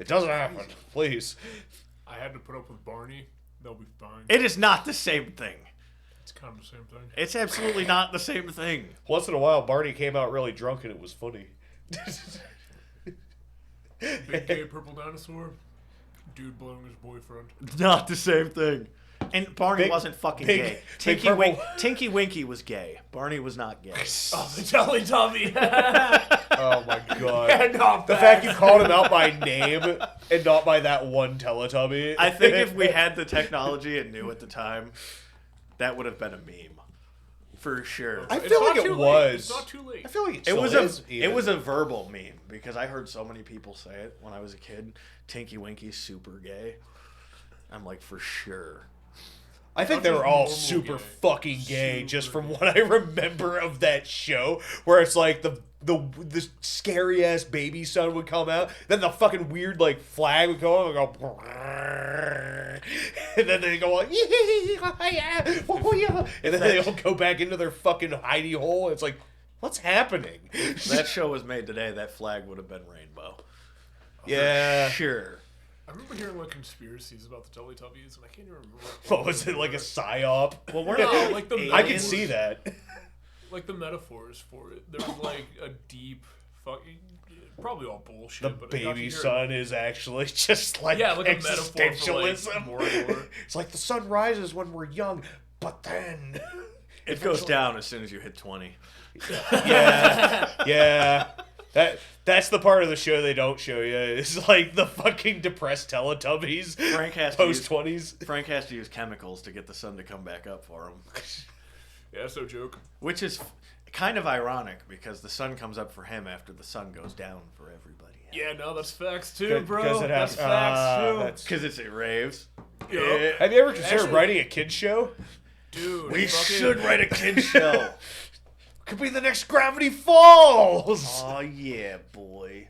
It doesn't happen. Please. I had to put up with Barney. They'll be fine. It is not the same thing. It's kind of the same thing. It's absolutely not the same thing. Once in a while, Barney came out really drunk and it was funny. Big gay purple dinosaur. Dude blowing his boyfriend. Not the same thing. And Barney Big- wasn't fucking big- gay. big purple- Tinky Winky was gay. Barney was not gay. Oh, the Teletubby. Oh my god. Not The bad. fact you called him out by name and not by that one Teletubby. I think if we had the technology and knew at the time, that would have been a meme. For sure. I It's feel not like too it late. was. It's not too late. I feel like It was is, it was a verbal meme because I heard so many people say it when I was a kid. Tinky Winky's super gay. I'm like, for sure. I think Not they were just all normal super gay. fucking gay, Super just from gay. what I remember of that show, where it's like the scary ass baby son would come out, then the fucking weird like flag would go and go, and then they go like, and then they all go back into their fucking hidey hole. It's like, what's happening? That show was made today. That flag would have been rainbow. Yeah. Sure. I remember hearing like conspiracies about the Teletubbies, and I can't even remember. What was it, like a psyop? Well, we're No, not like the I can aliens. see that. Like the metaphors for it. There was like a deep fucking Probably all bullshit. The but I got to baby hear sun is actually just like a metaphor for existentialism. like, more and more. It's like the sun rises when we're young, but then It goes down as soon as you hit 20. yeah. That's the part of the show they don't show you. It's like the fucking depressed Teletubbies. Post 20s. Frank has to use chemicals to get the sun to come back up for him. Yeah, so joke. Which is kind of ironic because the sun comes up for him after the sun goes down for everybody else. Yeah, no, that's facts too, bro. Because it has- That's facts too. Because it raves. Yeah. Have you ever considered writing a kids show? Dude, We fucking- should write a kid show. Could be the next Gravity Falls. Oh yeah, boy.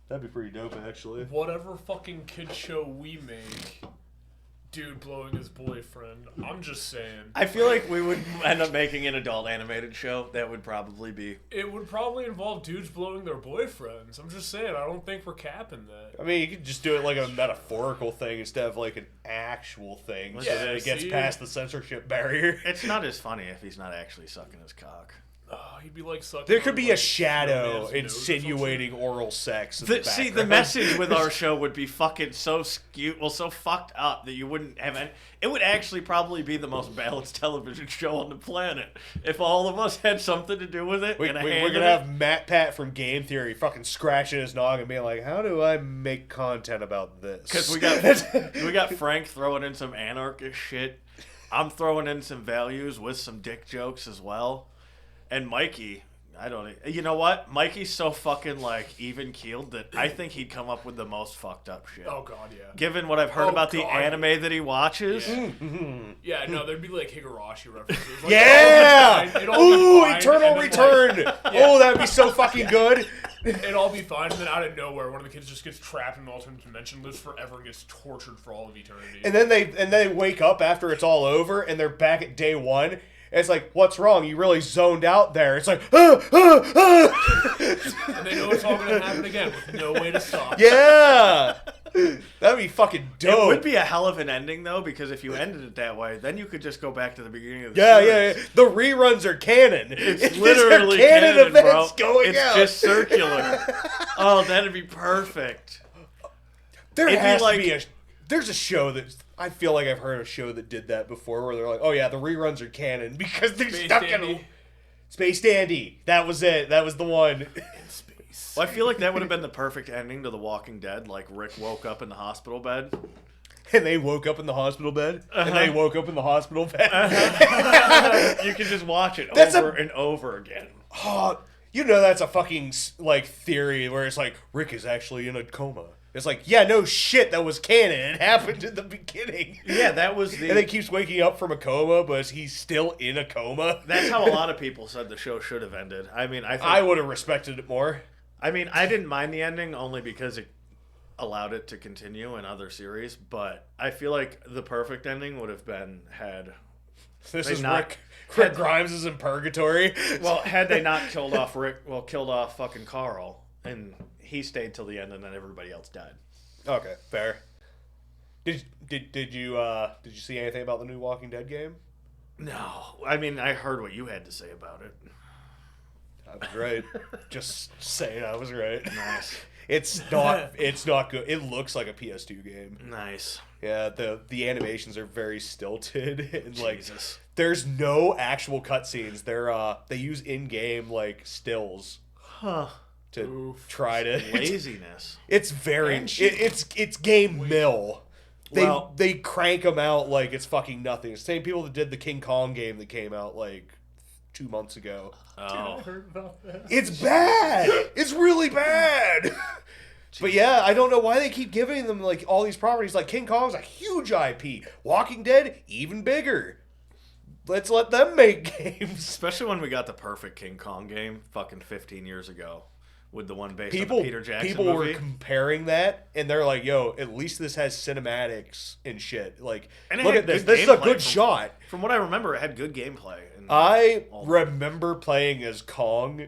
That'd be pretty dope, actually. Whatever fucking kid show we make, dude blowing his boyfriend. I'm just saying. I feel like we would end up making an adult animated show. That would probably be. It would probably involve dudes blowing their boyfriends. I'm just saying. I don't think we're capping that. I mean, you could just do it like a metaphorical thing instead of like an actual thing. Yeah, so that it gets see? past the censorship barrier. It's not as funny if he's not actually sucking his cock. Oh, he'd be like sucking. There could on, be like, a shadow man's nose or some insinuating oral sex. In the See, the background. message with our show would be fucking so skewed, so fucked up that you wouldn't have any. It would actually probably be the most balanced television show on the planet if all of us had something to do with it. We're and a gonna hand in have Matt Pat from Game Theory fucking scratching his noggin and being like, "How do I make content about this?" because we got Frank throwing in some anarchist shit. I'm throwing in some values with some dick jokes as well, and Mikey. You know what? Mikey's so fucking, like, even-keeled that I think he'd come up with the most fucked up shit. Oh, God, yeah. Given what I've heard about the anime that he watches. Yeah. Yeah, no, there'd be like Higurashi references. Like, Yeah! it'd all be Ooh, fine, Eternal and then, Return! like, Oh, that'd be so fucking good! it'd all be fine, and then out of nowhere, one of the kids just gets trapped in an alternate dimension, lives forever, and gets tortured for all of eternity. And then they wake up after it's all over, and they're back at day one. And it's like, what's wrong? You really zoned out there. It's like, And they know it's all going to happen again with no way to stop. yeah! That'd be fucking dope. It would be a hell of an ending, though, because if you ended it that way, then you could just go back to the beginning of the series. Yeah. The reruns are canon. It's literally canon, events bro. going It's out. just circular. Oh, that'd be perfect. There It'd be has like- to be there's a show that I feel like I've heard a show that did that before, where they're like, "Oh yeah, the reruns are canon because they're Space stuck Dandy. in Space Dandy." That was it. That was the one. In space. Well, I feel like that would have been the perfect ending to The Walking Dead. Like, Rick woke up in the hospital bed. And they woke up in the hospital bed. And they woke up in the hospital bed. You can just watch it That's over and over again. Oh, you know that's a fucking like theory where it's like Rick is actually in a coma. It's like, yeah, no shit, that was canon. It happened in the beginning. Yeah, that was the... And he keeps waking up from a coma, but he's still in a coma. That's how a lot of people said the show should have ended. I mean, I would have respected it more. I mean, I didn't mind the ending only because it allowed it to continue in other series, but I feel like the perfect ending would have been had... This They is not- Rick Grimes is in purgatory. Well, had they not killed off killed off fucking Carl, and he stayed till the end, and then everybody else died. Okay, fair. Did you see anything about the new Walking Dead game? No, I mean, I heard what you had to say about it. I was right. Just saying, I was right. Nice. It's not good. It looks like a PS2 game. Nice. Yeah, the animations are very stilted and like Jesus. there's no actual cutscenes. They use in-game like stills Huh. to try to Laziness. It's very it's game mill. They crank them out like it's fucking nothing. It's the same people that did the King Kong game that came out like 2 months ago. Oh. heard about that. It's bad. It's really bad. But yeah, I don't know why they keep giving them like all these properties. Like King Kong's a huge IP. Walking Dead, even bigger. Let's let them make games. Especially when we got the perfect King Kong game fucking 15 years ago with the one based on People, the Peter Jackson people movie. were comparing that, and they're like, "Yo, at least this has cinematics and shit." Like, And it look had at this. good This is a gameplay good from- shot. From what I remember, it had good gameplay. And I all- remember playing as Kong,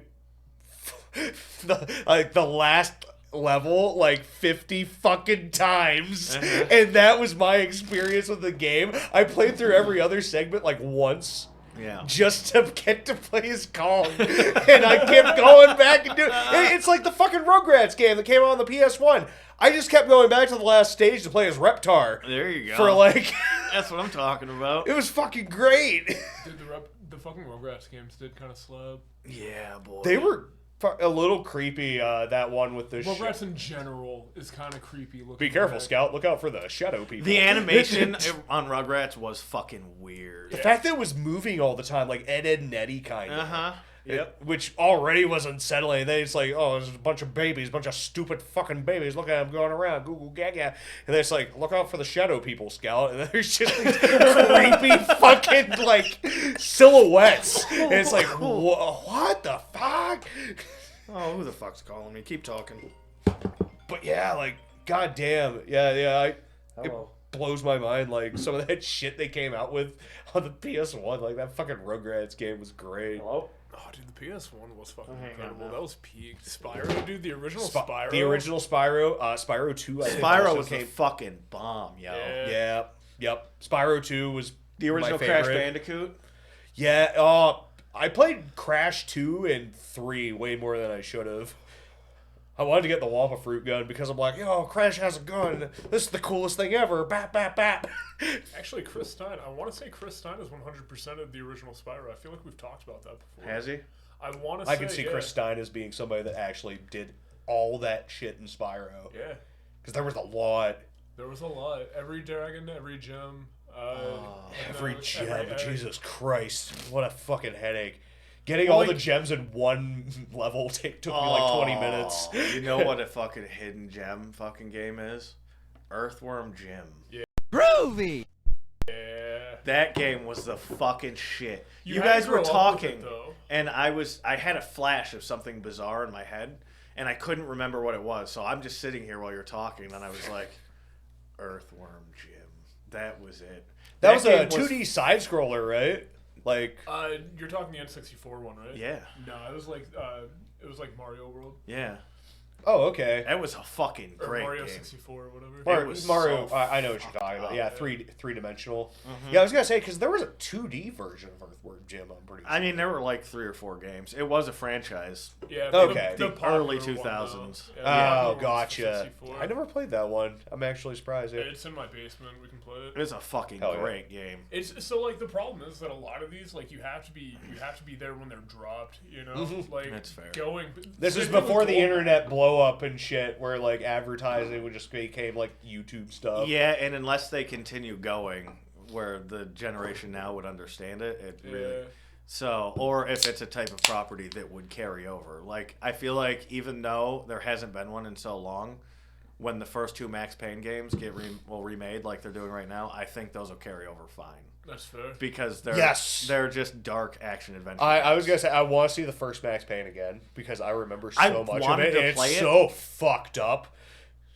the last level like 50 fucking times, and that was my experience with the game. I played through every other segment like once. Yeah. just to get to play as Kong. And I kept going back and doing it's like the fucking Rugrats game that came out on the PS1. I just kept going back to the last stage to play as Reptar. There you go. For like... That's what I'm talking about. It was fucking great. Dude, the fucking Rugrats games did kind of slap. Yeah, boy. They were a little creepy, that one with the... Rugrats in general is kind of creepy looking. Be careful, Scout. Look out for the shadow people. The animation on Rugrats was fucking weird. The fact that it was moving all the time, like Ed, and Eddie kind of. Uh-huh. Yep. Which already was unsettling. Then it's like, oh, there's a bunch of babies, a bunch of stupid fucking babies. Look at them going around, goo goo gaga. And then it's like, look out for the shadow people, Scout. And then there's just these creepy fucking like silhouettes. And it's like, what the fuck? Oh, who the fuck's calling me? Keep talking. But yeah, like, goddamn, yeah. It blows my mind, like some of that shit they came out with on the PS1. Like that fucking Rugrats game was great. Hello? Oh, dude, the PS1 was fucking incredible. That was peak. Spyro, dude, the original Spyro. The original Spyro, Spyro 2. I think Spyro was a fucking bomb, yo. Yeah. Yep. Spyro 2 was The original my Crash favorite. Bandicoot. Yeah. I played Crash 2 and 3 way more than I should have. I wanted to get the Wampa Fruit gun because I'm like, yo, Crash has a gun. This is the coolest thing ever. Bap, bap, bap. Actually, Chris Stein. I want to say Chris Stein is 100% of the original Spyro. I feel like we've talked about that before. Has he? I want to say, I can see Chris Stein as being somebody that actually did all that shit in Spyro. Yeah. Because there was a lot. There was a lot. Every dragon, every gem. Every gem. every egg. Jesus Christ. What a fucking headache. Getting all the gems in one level took me like 20 minutes. You know what a fucking hidden gem fucking game is? Earthworm Jim. Yeah. Groovy! Yeah. That game was the fucking shit. You had guys to were grow up with talking, it, though. and I had a flash of something bizarre in my head, and I couldn't remember what it was. So I'm just sitting here while you're talking, and I was like, Earthworm Jim. That was it. That was a game 2D side scroller, right? Like, You're talking the N64 one, right? Yeah. No, it was like Mario World Yeah. oh, okay. That was a fucking or great Mario game. 64 or whatever. It was Mario, so I know what you're talking about. fucked Yeah, up. three-dimensional. Yeah, I was gonna say because there was a 2D version of Earthworm Jim. I'm pretty sure. I mean, there were like 3 or 4 games. It was a franchise. Yeah. Okay. The early popular one, 2000s. though. Oh, the popular one's gotcha. 64. I never played that one. I'm actually surprised. It's in my basement. We can play it. It was a fucking Hell yeah. great game. It's so like the problem is that a lot of these like you have to be there when they're dropped. You know, like That's fair. going. This is same thing before with the Gold. internet blow up and shit, where like advertising would just became like YouTube stuff. Yeah, and unless they continue going, where the generation now would understand it, it really. Yeah. So, or if it's a type of property that would carry over. Like, I feel like even though there hasn't been one in so long, when the first 2 Max Payne games get remade like they're doing right now, I think those will carry over fine. That's fair. Because they're they're just dark action adventure. I was gonna say I want to see the first Max Payne again because I remember so I much of wanted it. to And play it's it. so fucked up.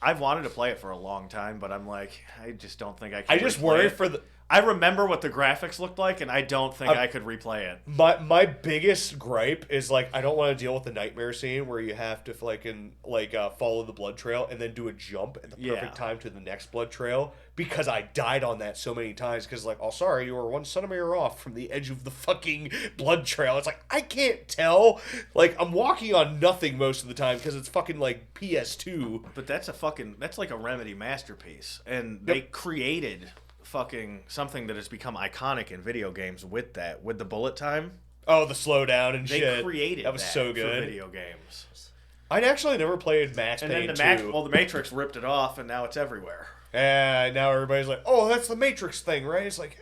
I've wanted to play it for a long time, but I'm like, I just don't think I can. I just replay worry it. for the. I remember what the graphics looked like, and I don't think I could replay it. My biggest gripe is like I don't want to deal with the nightmare scene where you have to follow the blood trail and then do a jump at the perfect time to the next blood trail because I died on that so many times because like, oh sorry, you were 1 centimeter off from the edge of the fucking blood trail. It's like I can't tell. Like I'm walking on nothing most of the time because it's fucking like PS2. But that's like a Remedy masterpiece, and they created fucking something that has become iconic in video games with the bullet time. Oh, the slowdown and They shit. created that was so for good. video games. I'd actually never played Max And Payne then 2. the Matrix ripped it off, and now it's everywhere. And now everybody's like, oh, that's the Matrix thing, right? It's like,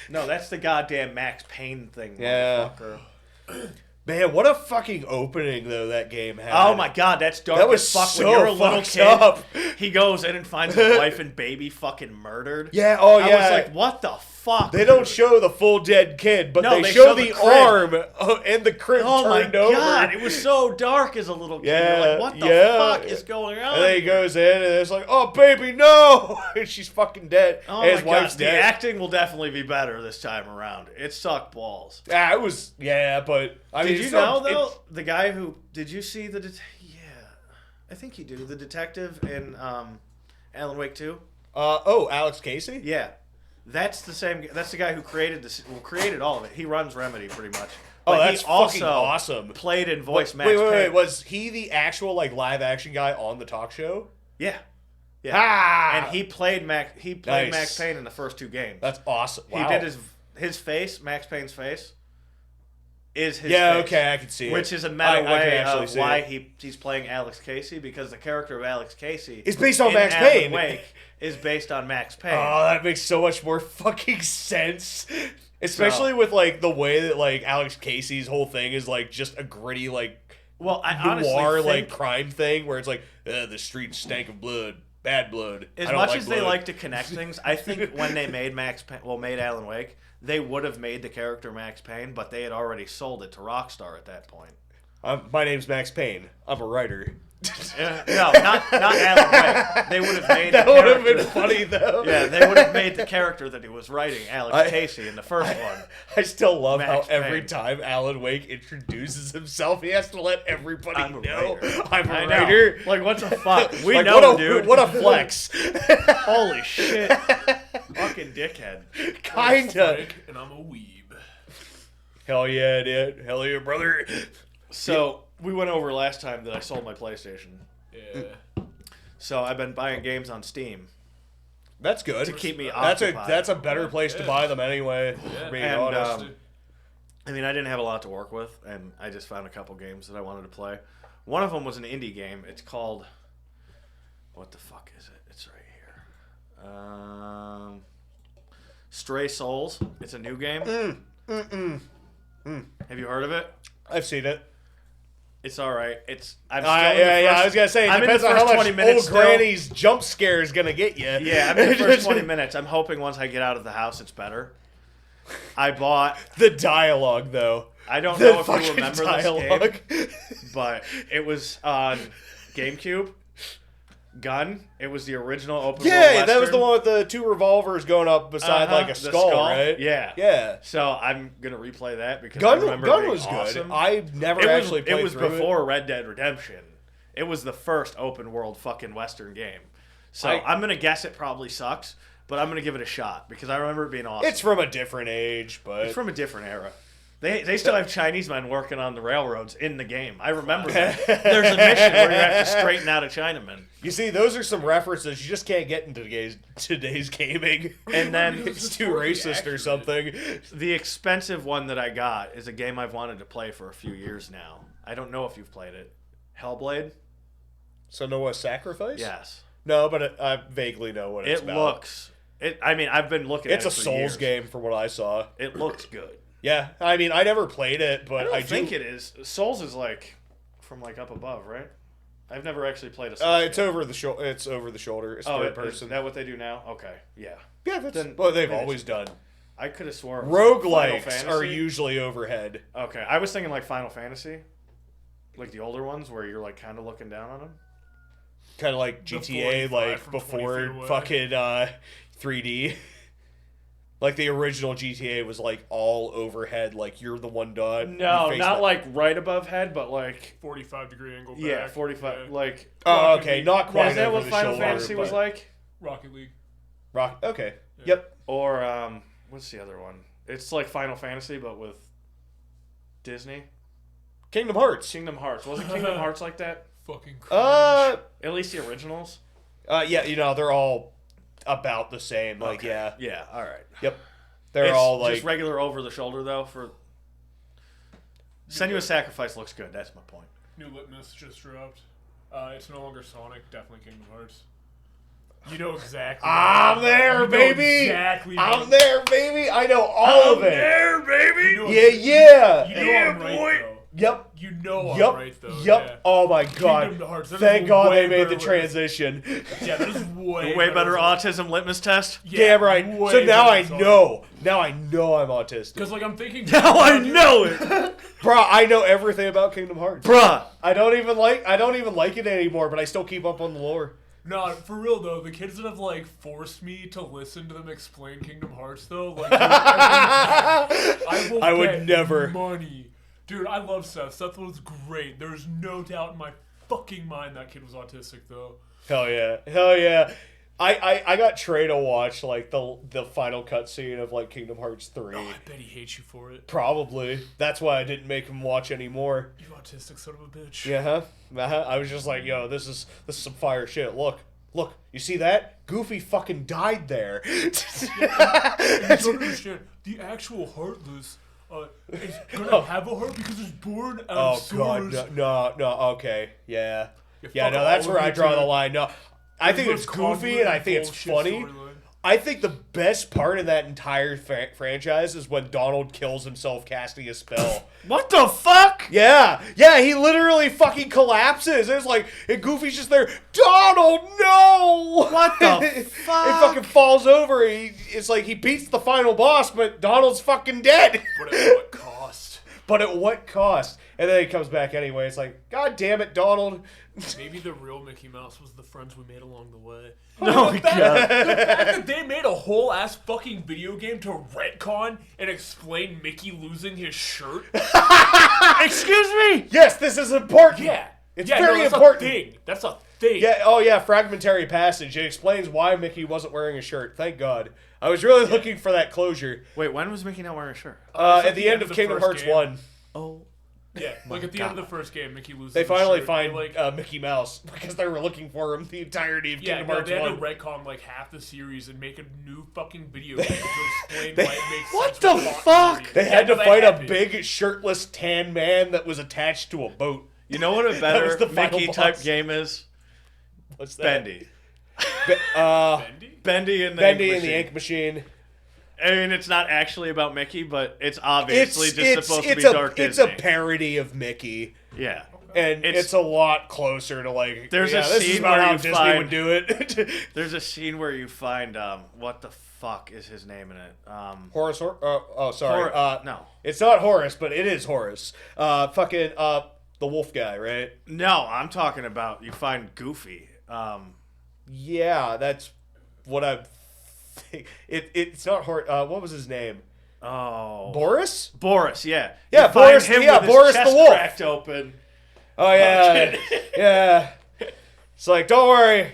No, that's the goddamn Max Payne thing, Yeah. motherfucker. man, what a fucking opening though that game had. Oh my god, that's dark That was as fuck. so When you're a little fucked kid, up. he goes in and finds his wife and baby fucking murdered. Yeah, oh yeah. I was like, what the fuck? They don't show the full dead kid, but No, they show the crib. arm and the crib Oh my turned over. god, it was so dark as a little kid. Yeah, You're like, what the yeah. fuck is going on? And then he goes in and it's like, oh baby, no! And she's fucking dead. Oh and his my wife's god, the dead. acting will definitely be better this time around. It sucked balls. Ah, it was, yeah, but I mean, Did you it's know not- though? The guy who did you see the? Yeah, I think you do. The detective in Alan Wake 2. Oh, Alex Casey? Yeah, That's the same. That's the guy who created all of it. He runs Remedy pretty much. Oh, But that's he also fucking awesome. Played and voiced Max Wait, Payne. was he the actual like live action guy on the talk show? Yeah. Yeah. Ah! And he played Max Nice. Payne in the first 2 games. That's awesome. Wow. He did his face, Max Payne's face, is his Yeah, face. okay, I can see it. Which is a meta I can way actually of see why it. he's playing Alex Casey, because the character of Alex Casey It's based on in Max Alan Payne. Wake is based on Max Payne. Oh, that makes so much more fucking sense. Especially with like the way that like Alex Casey's whole thing is like just a gritty like Well, I honestly noir think, like crime thing where it's like the streets stank of blood, bad blood. as I don't much like as blood. they like to connect things, I think when they made made Alan Wake, they would have made the character Max Payne, but they had already sold it to Rockstar at that point. My name's Max Payne. I'm a writer. No, not Alan Wake. They would have made That the would have character. been funny though. Yeah, they would have made the character that he was writing, Alex Casey, in the first one. I still love Max how every Payne. time Alan Wake introduces himself, he has to let everybody I'm a know writer. I'm a I know. writer. Like, what the fuck? We Like, know, what a, dude. What a flex. Holy shit. Fucking dickhead. Kinda. Frank, and I'm a weeb. Hell yeah, dude. Hell yeah, brother. So, we went over last time that I sold my PlayStation. Yeah. So, I've been buying games on Steam. That's good. To keep me That's occupied. a better place to buy them anyway. Yeah. Being And, honest. I mean, I didn't have a lot to work with, and I just found a couple games that I wanted to play. One of them was an indie game. It's called... What the fuck is it? It's right here. Stray Souls. It's a new game. Have you heard of it? I've seen it. It's all right. I'm still in the Yeah. first- I was gonna say it I'm in depends the on first how 20 much minutes old still. Granny's jump scare is gonna get you. Yeah, I'm in the first 20 minutes. I'm hoping once I get out of the house, it's better. I bought... The dialogue, though. I don't The know if you fucking remember dialogue. this game, but it was on GameCube. Gun. It was the original open world Yeah, that was Western. the one with the 2 revolvers going up beside like a The skull, right? Yeah. Yeah. So I'm gonna replay that because I Gun remember it being was awesome. good. I never It was, actually played it was through before Red Dead Redemption. It was the first open world fucking Western game. So I'm gonna guess it probably sucks, but I'm gonna give it a shot because I remember it being awesome. It's from a different age, but It's from a different era. They still have Chinese men working on the railroads in the game. I remember that. There's a mission where you have to straighten out a Chinaman. you see, those are some references you just can't get in today's gaming. And then It's too racist or something. the expensive one that I got is a game I've wanted to play for a few years now. I don't know if you've played it. Hellblade? So Noah's Sacrifice? Yes. No, but I vaguely know what it's It about. looks... I mean, I've been looking It's at a it for Souls years. game from what I saw. It looks good. Yeah, I mean, I never played it, but I think do. it is. Souls is like from like up above, right? I've never actually played a Souls It's game. over the shoulder. It's over the shoulder. It's third person. Is that what they do now? Okay, yeah. Yeah, that's Then what they've maybe always done. I could have sworn Final Roguelikes Fantasy. are usually overhead. Okay, I was thinking like Final Fantasy, like the older ones where you're like kind of looking down on them. Kind of like The GTA, 45 like from before 20 feet away. fucking 3D. Like the original GTA was like all overhead, like you're the one dot. No, you face not the- like right above head, but like 45-degree angle back. yeah, 45. Yeah. Like Oh, Rocket okay, League. not quite is that over what the Final shoulder, Fantasy was but- like? Rocket League. Rock. Okay. Yeah. Yep. Or what's the other one? It's like Final Fantasy but with Disney. Kingdom Hearts. Kingdom Hearts. Wasn't Kingdom Hearts like that? Fucking cringe. At least the originals. Yeah, you know, they're all about the same. Like, Okay. yeah. Yeah, all right. Yep. They're It's all like. just regular over the shoulder though. For Senua's Sacrifice looks good. That's my point. New Litmus just dropped. It's no longer Sonic. Definitely Kingdom Hearts. You know exactly. I'm there, You know baby. Exactly. I'm there, baby. I know all of it. there, baby. You know, Yeah, yeah. You know I'm right though. Yep. You know I'm Yep. right though. Yep. Yeah. Oh my god. Kingdom Hearts, that is Thank God way they made the better transition. Yeah, that is way Better autism litmus test. Yeah, Damn right. way So now better I than Sonic. know. Now I know I'm autistic. Because like I'm thinking. Now I know it, Bruh, I know everything about Kingdom Hearts. bruh. I don't even like it anymore, but I still keep up on the lore. No, for real though, the kids that have like forced me to listen to them explain Kingdom Hearts though, like dude, I would bet never. money. Dude, I love Seth. Seth was great. There's no doubt in my fucking mind that kid was autistic though. Hell yeah. Hell yeah. I got Trey to watch like the final cutscene of like Kingdom Hearts 3. Oh, I bet he hates you for it. Probably. That's why I didn't make him watch anymore. You autistic son of a bitch. Yeah. I was just like, yo, this is some fire shit. Look, you see that? Goofy fucking died there. You don't understand. The actual Heartless is gonna have a heart because it's born out of God, sores. no, okay, yeah, Yeah, no, fuck that's all where of I you, draw the dude. line. No, I think it's goofy and I think it's funny. I think the best part of that entire franchise is when Donald kills himself casting a spell. What the fuck? Yeah, he literally fucking collapses. It's like, and Goofy's just there, Donald, no! What the It fuck? fucking falls over. It's like he beats the final boss, but Donald's fucking dead. But at what cost? But at what cost? And then he comes back anyway. It's like, God damn it, Donald. Maybe the real Mickey Mouse was the friends we made along the way. No, The fact that they made a whole ass fucking video game to retcon and explain Mickey losing his shirt. Excuse me? Yes, this is important. Yeah, It's yeah, very no, that's important. A thing. That's a thing. Yeah, oh yeah, fragmentary passage. It explains why Mickey wasn't wearing a shirt. Thank God. I was really looking for that closure. Wait, when was Mickey not wearing a shirt? At the end of the Kingdom first Hearts game. 1, Oh. Yeah, like at the end of the first game, Mickey loses. they his finally shirt. find They, like, Mickey Mouse because they were looking for him the entirety of yeah, Kingdom no, Hearts they had 1. to retcon like half the series and make a new fucking video game to explain why it makes What sense. the with fuck? continuity. They Yeah, had no, to fight had a to. big shirtless tan man that was attached to a boat. You know what a was better the final Mickey boss. type game is? What's that? Bendy. Bendy? Bendy and the Bendy Ink and the Machine. Ink Machine. I mean, it's not actually about Mickey, but it's obviously It's just supposed to be a dark it's Disney. a parody of Mickey. Yeah. And it's a lot closer to like. There's a this is scene about where how you Disney find- would do it. There's a scene where you find what the fuck is his name in it? Horace. Sorry. No. It's not Horace, but it is Horace. Fucking the wolf guy, right? No, I'm talking about you find Goofy. Yeah, that's what I think. It's not Horace. What was his name? Oh. Boris. Boris, yeah. Yeah, You find Boris- him yeah, with his Boris the chest wolf. cracked open. Oh yeah, kidding. yeah. It's like, don't worry,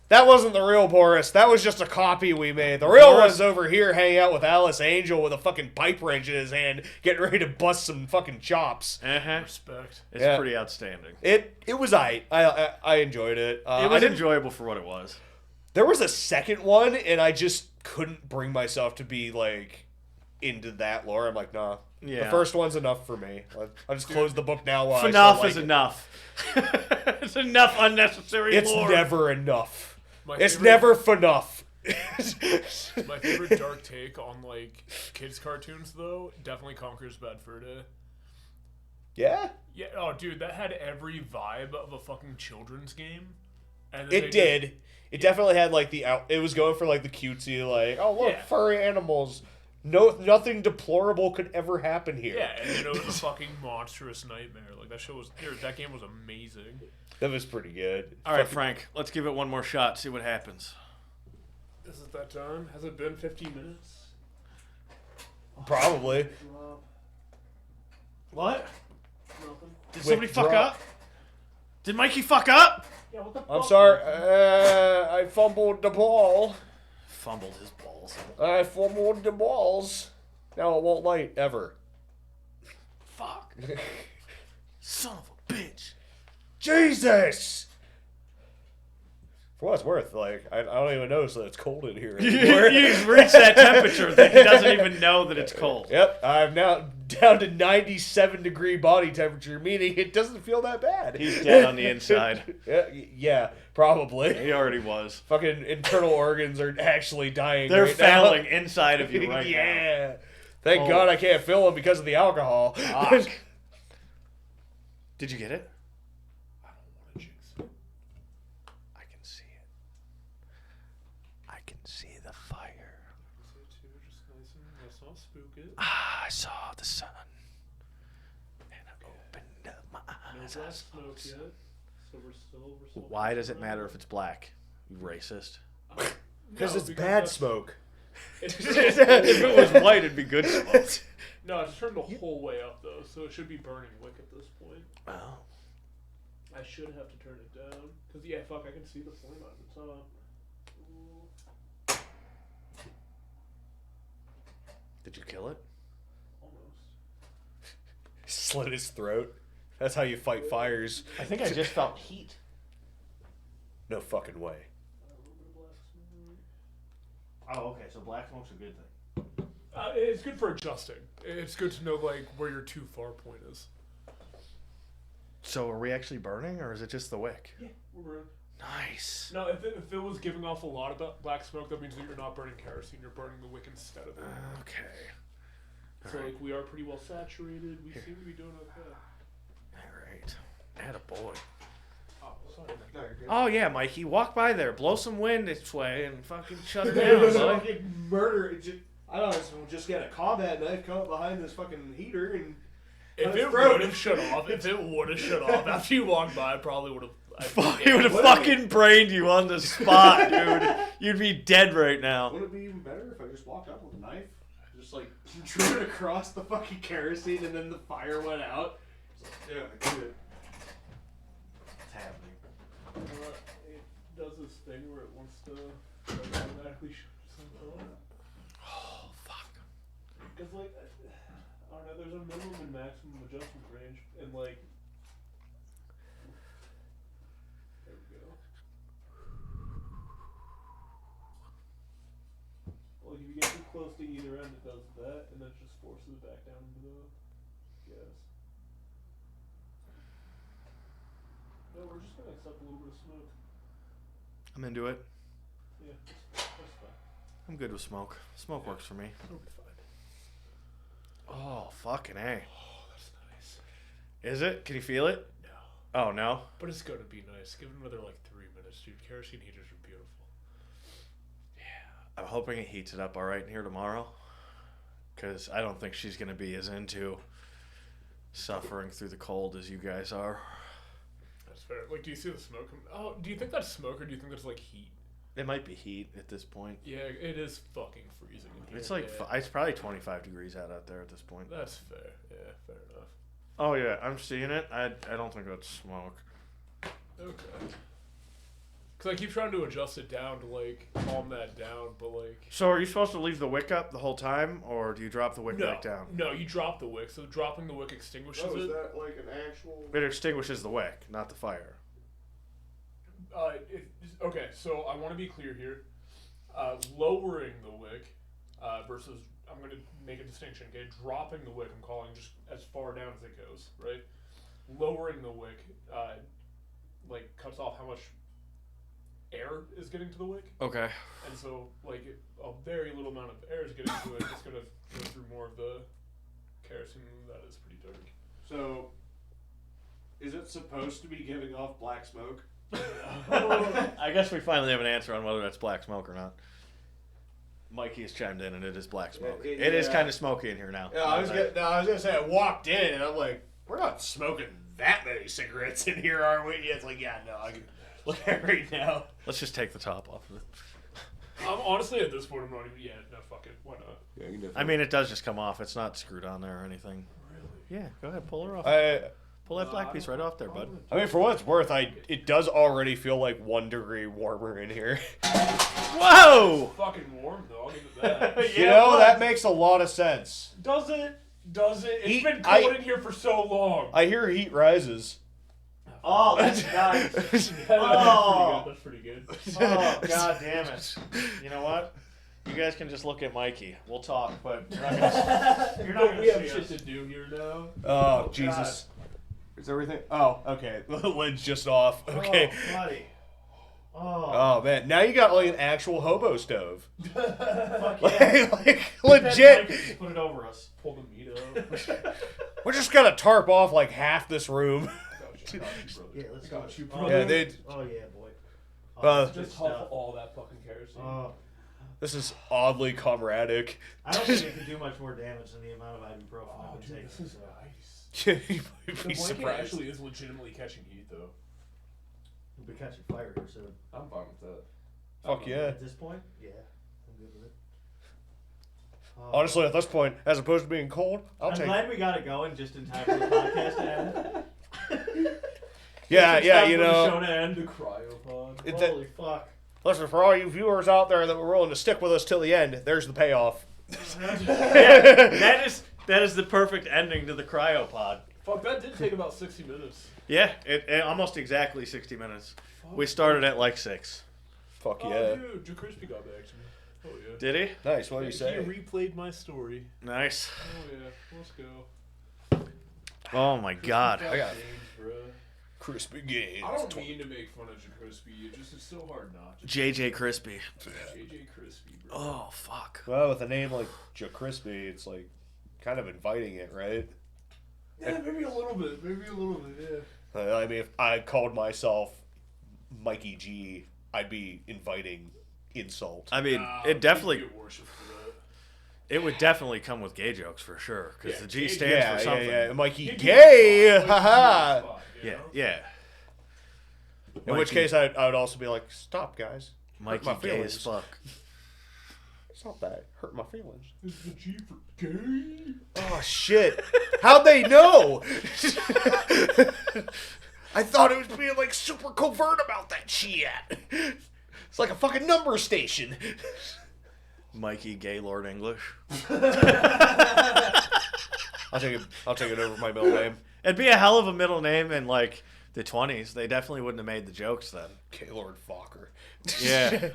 that wasn't the real Boris. That was just a copy we made. The real Boris- one's over here hanging out with Alice Angel with a fucking pipe wrench in his hand, getting ready to bust some fucking chops. Uh-huh. Respect. It's Yeah. pretty outstanding. It was I enjoyed it. It I was didn't- enjoyable for what it was. There was a second one, and I just couldn't bring myself to be like into that lore. I'm like, nah. Yeah. The first one's enough for me. I'll just close the book now. While I Enough still like is it. enough. It's enough unnecessary It's lore. never enough. My It's favorite- never enough. My favorite dark take on like kids cartoons though definitely Conquers Bad Fur Day. Yeah, Yeah, oh dude, that had every vibe of a fucking children's game. And then they it did. It definitely had like it was going for like the cutesy, like, oh look, Yeah. furry animals. No, nothing deplorable could ever happen here. Yeah, and then it was a fucking monstrous nightmare. Like that show was, that game was amazing. That was pretty good. All right, Frank, let's give it one more shot, see what happens. Is it that time? Has it been 15 minutes? Probably. What? Nothing. Did somebody fuck Withdraw. up? Did Mikey fuck up? Yeah, what the fuck? I'm sorry. I fumbled the ball. Fumbled his balls. I fumbled the balls. Now it won't light ever. Fuck. Son of a bitch. Jesus. For what it's worth, like I don't even notice that it's cold in here anymore. You've reached that temperature that he doesn't even know that it's cold. Yep, I'm now down to 97-degree body temperature, meaning it doesn't feel that bad. He's dead on the inside. Yeah, probably. He already was. Fucking internal organs are actually dying. They're right now. failing inside of you right now. Yeah. Thank Oh. God I can't feel them because of the alcohol. Fuck. Did you get it? I don't want to jinx it. I can see it. I can see the fire. See it too, just nice and let's not spook it. I saw the sun. And I opened up my No eyes. black smoke yet, so we're still. Why does it matter if it's black? You racist. Because No, it's bad that's- smoke. If it was white, it'd be good smoke. No, it's turned the whole way up though, so it should be burning wick at this point. Oh. I should have to turn it down. Cause yeah, fuck, I can see the flame on the top. Did you kill it? Almost. Slit his throat. That's how you fight fires. I think I just felt heat. No fucking way. Oh, okay. So black smoke's a good thing. It's good for adjusting. It's good to know like where your too far point is. So are we actually burning, or is it just the wick? Yeah, we're burning. Nice. No, if it was giving off a lot of black smoke, that means that you're not burning kerosene. You're burning the wick instead of it. Okay. So like we are pretty well saturated. We seem to be doing okay. All right. Attaboy. Oh, sorry. No, you're good. Oh yeah, Mikey, walk by there, blow some wind its way, and fucking shut her down, bud. Fucking murder. I don't know, just get a combat knife, come up behind this fucking heater, and If it would have shut off, after you walked by, I probably would have. He would have fucking brained you on the spot, dude. You'd be dead right now. Wouldn't it be even better if I just walked up with a knife, just like drew it across the fucking kerosene, and then the fire went out? It's like, yeah, I did it. It's happening. It does this thing where it wants to automatically shut something off. Oh fuck. Because like, I don't know, there's a minimum and maximum adjustment range, and like. There we go. Like if you get too close to either end, it does that, and then it just forces it back down into the gas. No, we're just gonna accept a little bit of smoke. I'm into it. Yeah, that's fine. I'm good with smoke. Smoke works for me. It'll be fine. Oh fucking A. Oh, that's nice. Is it? Can you feel it? No. Oh no. But it's gonna be nice. Give it another like 3 minutes, dude. Kerosene heaters are beautiful. I'm hoping it heats it up all right in here tomorrow, because I don't think she's gonna be as into suffering through the cold as you guys are. That's fair. Like, do you see the smoke? Oh, do you think that's smoke or do you think that's like heat? It might be heat at this point. Yeah, it is fucking freezing in here. It's like yeah. it's probably 25 degrees out there at this point. That's fair. Yeah, fair enough. Oh yeah, I'm seeing it. I don't think that's smoke. Okay. Because I keep trying to adjust it down to like calm that down, but like. So are you supposed to leave the wick up the whole time, or do you drop the wick back down? No, you drop the wick. So dropping the wick extinguishes Oh, is it. that like an actual... It extinguishes the wick, not the fire. Okay, so I want to be clear here. Lowering the wick versus, I'm going to make a distinction, okay? Dropping the wick, I'm calling just as far down as it goes, right? Lowering the wick, like, cuts off how much air is getting to the wick. Okay. And so, like, a very little amount of air is getting to it. It's going to go through more of the kerosene. That is pretty dirty. So, is it supposed to be giving off black smoke? I guess we finally have an answer on whether that's black smoke or not. Mikey has chimed in, and it is black smoke. It is kind of smoky in here now. Yeah, I was gonna say I walked in and I'm like, we're not smoking that many cigarettes in here, are we? Yeah, it's like, yeah, no, I can look at it right now. Let's just take the top off of it. Honestly, at this point, I'm not even. Yeah, no, fuck it. Why not? Yeah, you can I mean, it does just come off. It's not screwed on there or anything. Really? Yeah, go ahead, pull her off. I Pull that black piece right off there, bud. mean, for what it's worth, it does already feel like 1 degree warmer in here. Whoa! Fucking warm though. I'll give it that. You know, that makes a lot of sense. Does it? Does it? It's Heat- been cold in here for so long. I hear heat rises. Oh, that's nice. Oh, that's pretty good. Oh, god damn it. You know what? You guys can just look at Mikey. We'll talk, but you're not gonna, you're not gonna We have see shit us. to do here now. Oh, Jesus. Is everything? Oh, okay. The lid's just off. Okay. Oh, buddy. Oh, man. Now you got like an actual hobo stove. Fuck yeah. like legit. Just put it over us. Pull the meat up. We're just gonna tarp off like half this room. Yeah, let's go. Got you, Yeah, brother. they. Oh yeah, boy. Just huff all that fucking kerosene. This is oddly comradic. I don't think it could do much more damage than the amount of ibuprofen I've been taking. this is so. nice. You might The be blanket surprised. actually is legitimately catching heat though. We'll be catching fire here soon. I'm fine with that. Fuck yeah. At this point, yeah, I'm good with it. Honestly, at this point, as opposed to being cold, I'm glad we got it going just in time for the podcast to end. Yeah, you The know. show to end. The cryopod. Holy fuck. Listen, for all you viewers out there that were willing to stick with us till the end, there's the payoff. That is the perfect ending to the cryopod. Fuck, that did take about 60 minutes. Yeah, it almost exactly 60 minutes. We started at like 6. Fuck yeah. Oh, dude, Joe Crispy got back to me. Oh, yeah. Did he? Nice. What do you say? He replayed my story. Nice. Oh, yeah. Let's go. Oh my God. I got games, bro. Crispy games. I don't mean to make fun of Joe Crispy. It's so hard not to. JJ Crispy. JJ Crispy, bro. Oh fuck. Well, with a name like Joe Crispy, it's like kind of inviting it, right? Yeah, maybe a little bit. Yeah. I mean, if I called myself Mikey G, I'd be inviting insult. I mean, it definitely. Get worship for that. It would definitely come with gay jokes for sure, because Yeah, the G gay- stands for something. Yeah, Mikey He'd be gay, a spot. haha. He'd be a spot, you know? Yeah. In which case, I would also be like, stop, guys. Mikey my gay as feelings. fuck. Stop that. Hurt my feelings. Is the G for gay? Oh, shit. How'd they know? I thought it was being, like, super covert about that shit. It's like a fucking number station. Mikey Gaylord English. I'll take it over my middle name. It'd be a hell of a middle name in like the 20s. They definitely wouldn't have made the jokes then. Gaylord Fokker. Yeah.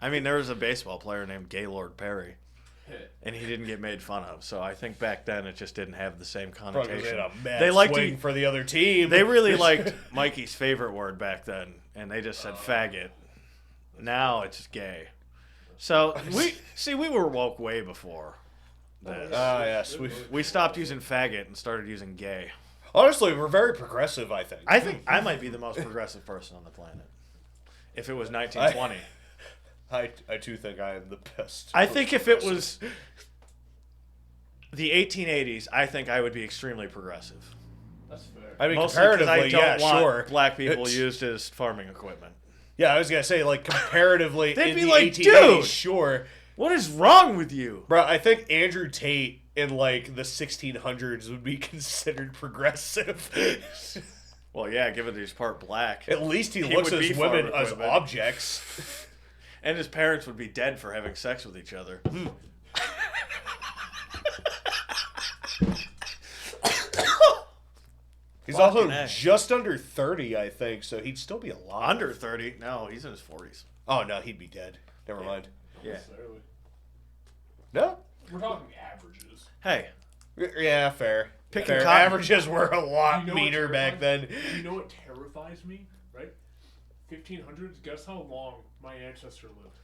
I mean, there was a baseball player named Gaylord Perry, and he didn't get made fun of. So I think back then it just didn't have the same Probably connotation. had a mad They liked swing to, for the other team. They really liked Mikey's favorite word back then, and they just said faggot. Now it's just gay. So we were woke way before this. Yes. We stopped using faggot and started using gay. Honestly, we're very progressive, I think. I think I might be the most progressive person on the planet. If it was 1920. I too think I am the best. I think if it was the 1880s, I think I would be extremely progressive. That's fair. I mean, Mostly 'cause comparatively, I don't want sure. black people It's- used as farming equipment. Yeah, I was gonna say, like, comparatively, They'd in be the like, 1880s, dude! sure. What is wrong with you? Bro, I think Andrew Tate in, like, the 1600s would be considered progressive. Well, yeah, given that he's part black. At least he He looks would at be women farm as equipment. objects. And his parents would be dead for having sex with each other. He's Fucking also A. just under 30, I think, so he'd still be alive. Under 30? No, he's in his 40s. Oh, no, he'd be dead. Never mind. Yeah. Necessarily. No? We're talking averages. Hey, Yeah, fair. Picking Fair. cotton. Averages were a lot You know what meaner back then. You know what terrifies me, right? 1500s. Guess how long my ancestor lived?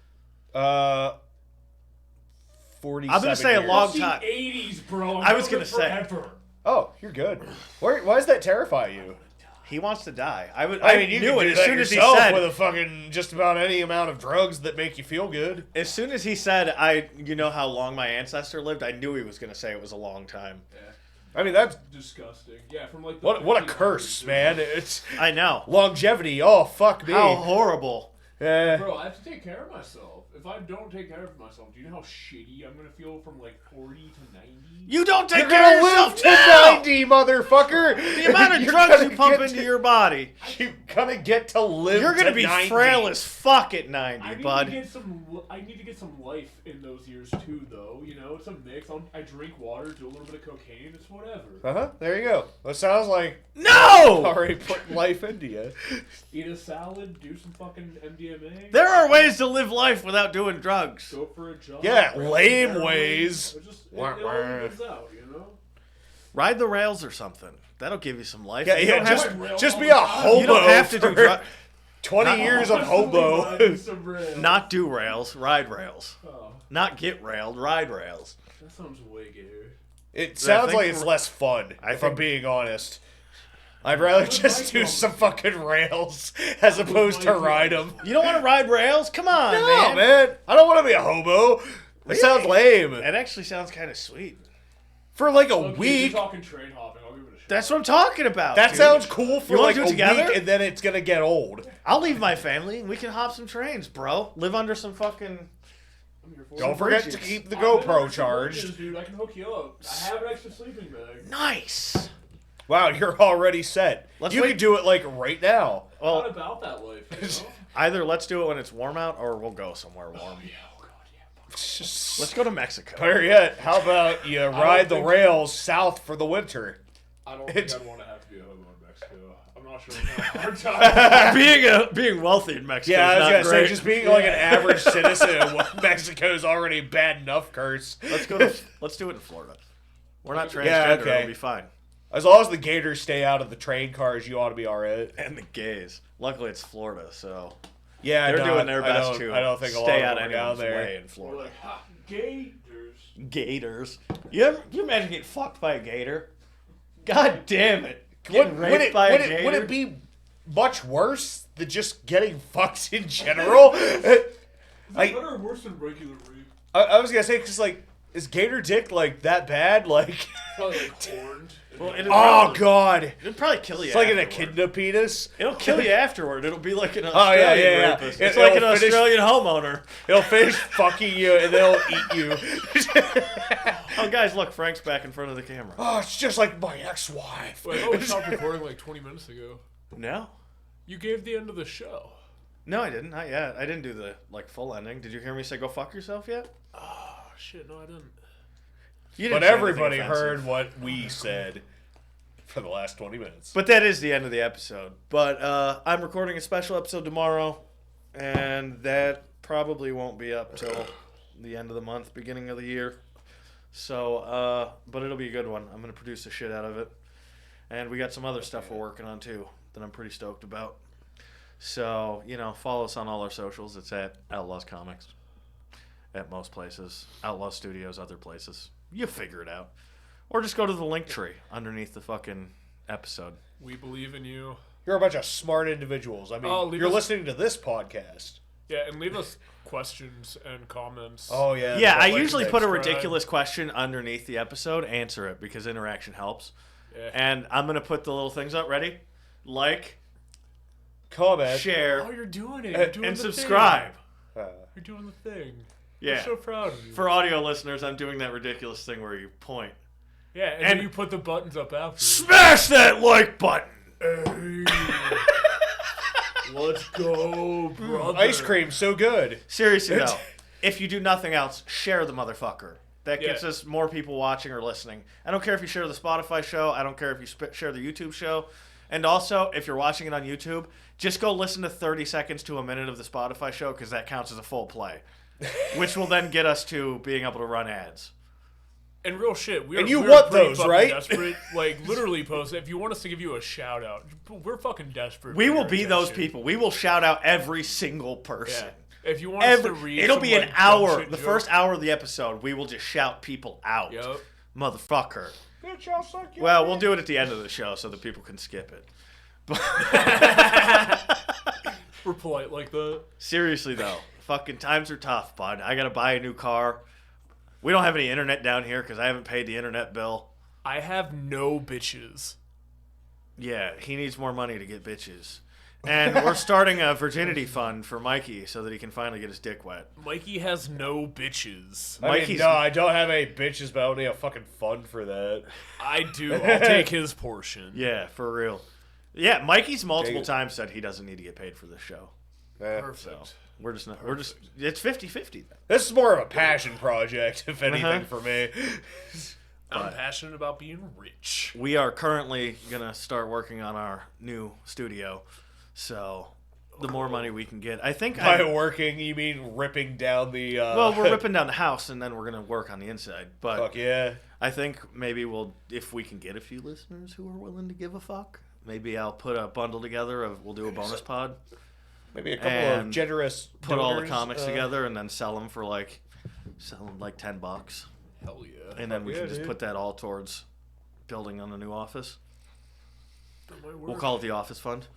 47 I'm gonna say a years. long It's the time. 80s, bro. I was I'm gonna say. forever. Oh, you're good. Why does that terrify you? he wants to die. I mean, you knew can it do as that soon as he yourself said. with a fucking just about any amount of drugs that make you feel good. As soon as he said, you know how long my ancestor lived, I knew he was going to say it was a long time. Yeah. I mean, that's Disgusting. Yeah, from like the what a 1500s, curse, dude. man. It's I know. longevity. Oh, fuck me. How horrible. Eh. Bro, I have to take care of myself. If I don't take care of myself, do you know how shitty I'm gonna feel from like 40 to 90? You don't take You're care of gonna live yourself to now! 90, motherfucker. The amount of You're drugs gonna you pump get into your body. You're gonna get to live. You're going to to be 90. frail as fuck at I 90, need bud. to get I need to get some life in those years too, though. You know, it's a mix. I drink water, do a little bit of cocaine. It's whatever. There you go. That sounds like No! already putting life into you. Eat a salad, do some fucking MDMA. There are ways to live life without doing drugs. Go for a jog. Yeah, grab lame some heroin. ways. It all evens out, you know? Ride the rails or something. That'll give you some life. Yeah, You yeah. don't have rails Just all be the a time. hobo. You don't have to do for drugs. 20 years of hobo. Riding some rails. Not do rails, ride rails. Oh, Not get railed, ride rails. that sounds way gayer. It sounds think like it's less fun, I if I'm think- being honest. I'd rather just do some fucking rails as opposed to ride them. You don't want to ride rails? Come on, No, man. man. I don't want to be a hobo. That sounds lame. It actually sounds kind of sweet. For like a Okay, if week. you're talking train hopping, I'll give it a shot. That's what I'm talking about. That dude. sounds cool for You wanna like do a it together? week, and then it's gonna get old. I'll leave my family and we can hop some trains, bro. Live under some fucking. I'm here for Don't it. forget to bridges. keep the I've been GoPro under some charged. bridges, dude. I can hook you up. I have an extra sleeping bag. Nice. Wow, you're already set. Let's you wait- could do it like right now. Not Well, about that life, you know? either let's do it when it's warm out or we'll go somewhere warm. Oh, yeah, oh god, yeah. Let's go to Mexico. Better yet, how about you ride the rails south for the winter? I don't think I'd want to have to be a hobo in Mexico. I'm not sure what hard time. being wealthy in Mexico. Yeah, I was gonna say just being like an average citizen of Mexico's already bad enough. Curse. Let's do it in Florida. We're not transgender. Yeah, okay. It'll be fine. As long as the gators stay out of the train cars, you ought to be all right. And the gays. Luckily, it's Florida, so Yeah, they're doing their best to I don't think stay a out lot of them are anyone's down there. way in Florida. We're like, ha, gators. Gators. You imagine getting fucked by a gator? God damn it. Would Getting raped by a gator? it be much worse than just getting fucked in general? Better or worse than regular rape? I was gonna say, because like, is gator dick like that bad? Like, Probably like horned. Well, oh god, it'll probably kill you. it's like an afterward. echidna penis. It'll kill you afterward. It'll be like an yeah, Australian yeah. rapist. It- It's like an it'll finish- Australian homeowner. It'll finish fucking you and they'll eat you. Oh, guys, look, Frank's back in front of the camera. Oh, it's just like my ex-wife. Wait, we stopped recording like 20 minutes ago. No. You gave the end of the show. No, I didn't. Not yet. I didn't do the full ending. Did you hear me say go fuck yourself yet? Oh, shit, no, I didn't. You But didn't say anything everybody offensive. heard what we said for the last 20 minutes. But that is the end of the episode. But I'm recording a special episode tomorrow, and that probably won't be up till the end of the month, beginning of the year. So, but it'll be a good one. I'm going to produce the shit out of it. And we got some other stuff we're working on, too, that I'm pretty stoked about. So, follow us on all our socials. It's at Outlaws Comics. At most places. Outlaw Studios, other places. You figure it out. Or just go to the link tree underneath the fucking episode. We believe in you. You're a bunch of smart individuals. I mean, leave you're us- listening to this podcast. Yeah, and leave us questions and comments. Oh, yeah. Yeah, I Like, usually put a subscribe. ridiculous question underneath the episode. Answer it because interaction helps. Yeah. And I'm going to put the little things up. Ready? Like, comment. share, Oh, you're doing it. You're doing and the subscribe. Thing. You're doing the thing. Yeah. I'm so proud of you. For audio listeners, I'm doing that ridiculous thing where you point. Yeah, and And- then you put the buttons up after. Smash that like button! Hey. Let's go, brother. Ice cream, so good. Seriously, though, if you do nothing else, share the motherfucker. That gets Yeah. us more people watching or listening. I don't care if you share the Spotify show. I don't care if you share the YouTube show. And also, if you're watching it on YouTube, just go listen to 30 seconds to a minute of the Spotify show because that counts as a full play, which will then get us to being able to run ads. And real shit, And you want those, right? Desperate, like literally, post if you want us to give you a shout out. We're fucking desperate. We for will your be those attention. people. We will shout out every single person. Yeah. If you want us to read, It'll some, be an like, dumb hour. shit The jokes- first hour of the episode, we will just shout people out. Yep. Motherfucker. Bitch, I'll suck your Well, dick. we'll do it at the end of the show so that people can skip it. We're polite like that. Seriously, though, fucking times are tough, bud. I gotta buy a new car. We don't have any internet down here because I haven't paid the internet bill. I have no bitches. Yeah, he needs more money to get bitches. And we're starting a virginity fund for Mikey so that he can finally get his dick wet. Mikey has no bitches. I mean, Mikey's- no, I don't have any bitches, but I don't need a fucking fun for that. I do. I'll take his portion. Yeah, for real. Yeah, Mikey's multiple Take it. times said he doesn't need to get paid for this show. Perfect. We're just not. We're just. It's 50-50 then. This is more of a passion project, if anything, Uh-huh. for me. I'm passionate about being rich. We are currently gonna start working on our new studio, so the more money we can get, I think. By working, you mean ripping down the... Well, we're ripping down the house and then we're gonna work on the inside. But Fuck yeah. I think maybe if we can get a few listeners who are willing to give a fuck, maybe I'll put a bundle together of we'll do a bonus pod, Maybe a couple of And generous put all the donors, comics together, and then sell them for like $10, Hell yeah. and then we Yeah, can just dude. put that all towards building on the new office. That might work. We'll call it the office fund.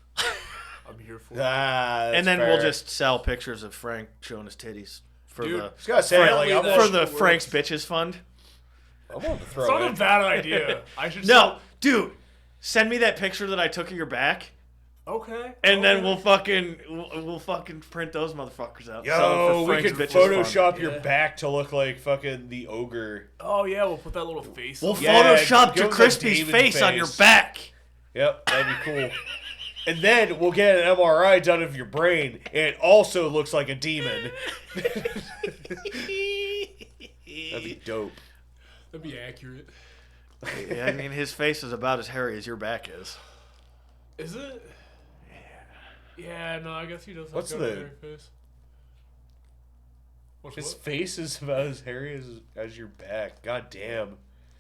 I'm here for it. Ah, And then that's we'll fair. just sell pictures of Frank showing his titties for Dude, the Just gotta say, like, I'm for on, the shit Frank's works. Bitches Fund. I'm on to It's throw not a in. bad idea. I should No, dude, send me that picture that I took of your back, Okay. and then Okay. we'll fucking print those motherfuckers out. Sell them Yo, for we Frank's could Bitches Fund. Photoshop your Yeah. back to look like fucking the ogre. Oh yeah, we'll put that little face. We'll on. Yeah, Photoshop go to with the Crispy's David face on your face. back. Yep, that'd be cool. And then we'll get an MRI done of your brain, and it also looks like a demon. That'd be dope. That'd be accurate. Yeah, I mean, his face is about as hairy as your back is. Is it? Yeah, no, I guess he does have What's kind of a the- hairy face. What's His what? face is about as hairy as your back. God damn.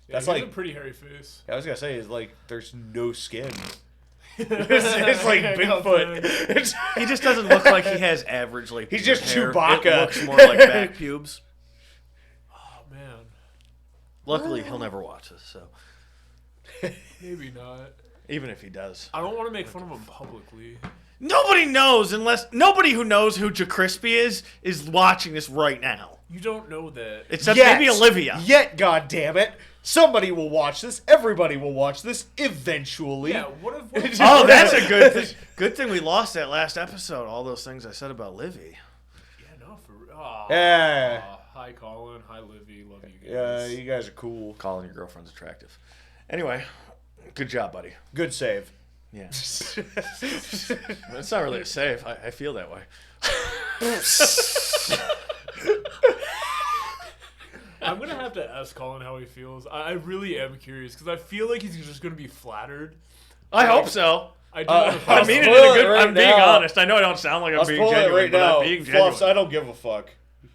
Yeah, That's he has like a pretty hairy face. I was gonna say is like there's no skin. it's like Bigfoot. It's, He just doesn't look like he has average like. He's just hair. Chewbacca. It looks more like back pubes. Oh man, Luckily, he'll never watch this, so maybe not. even if he does, I don't want to make fun of him publicly. nobody knows unless nobody who knows who JaCrispy is watching this right now. You don't know that. Except Yet. maybe Olivia. Yet, God damn it, somebody will watch this. Everybody will watch this eventually. Yeah, what if... Oh, that's a good thing. Good thing we lost that last episode. All those things I said about Livy. Yeah, no, for... Aw. Yeah. Hi, Colin. Hi, Livy. Love you Yeah, guys. you guys are cool. Calling your girlfriend's attractive. Anyway, good job, buddy. Good save. Yeah. It's not really a save. I feel that way. I'm going to have to ask Colin how he feels. I really am curious, because I feel like he's just going to be flattered. I hope so. I do want to I I'll mean it spoil in a it good. right I'm being now. honest. I know I don't sound like I'm I'll being spoil it genuine, right but now. I'm being Fluffs, genuine. I don't give a fuck.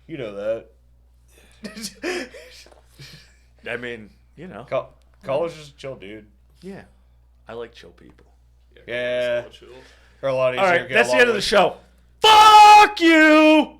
You know that. I mean, you know. Colin's just a chill dude. Yeah. I like chill people. Yeah. chill. They're a lot easier All to right, get that's the along end of the with. show. Fuck you!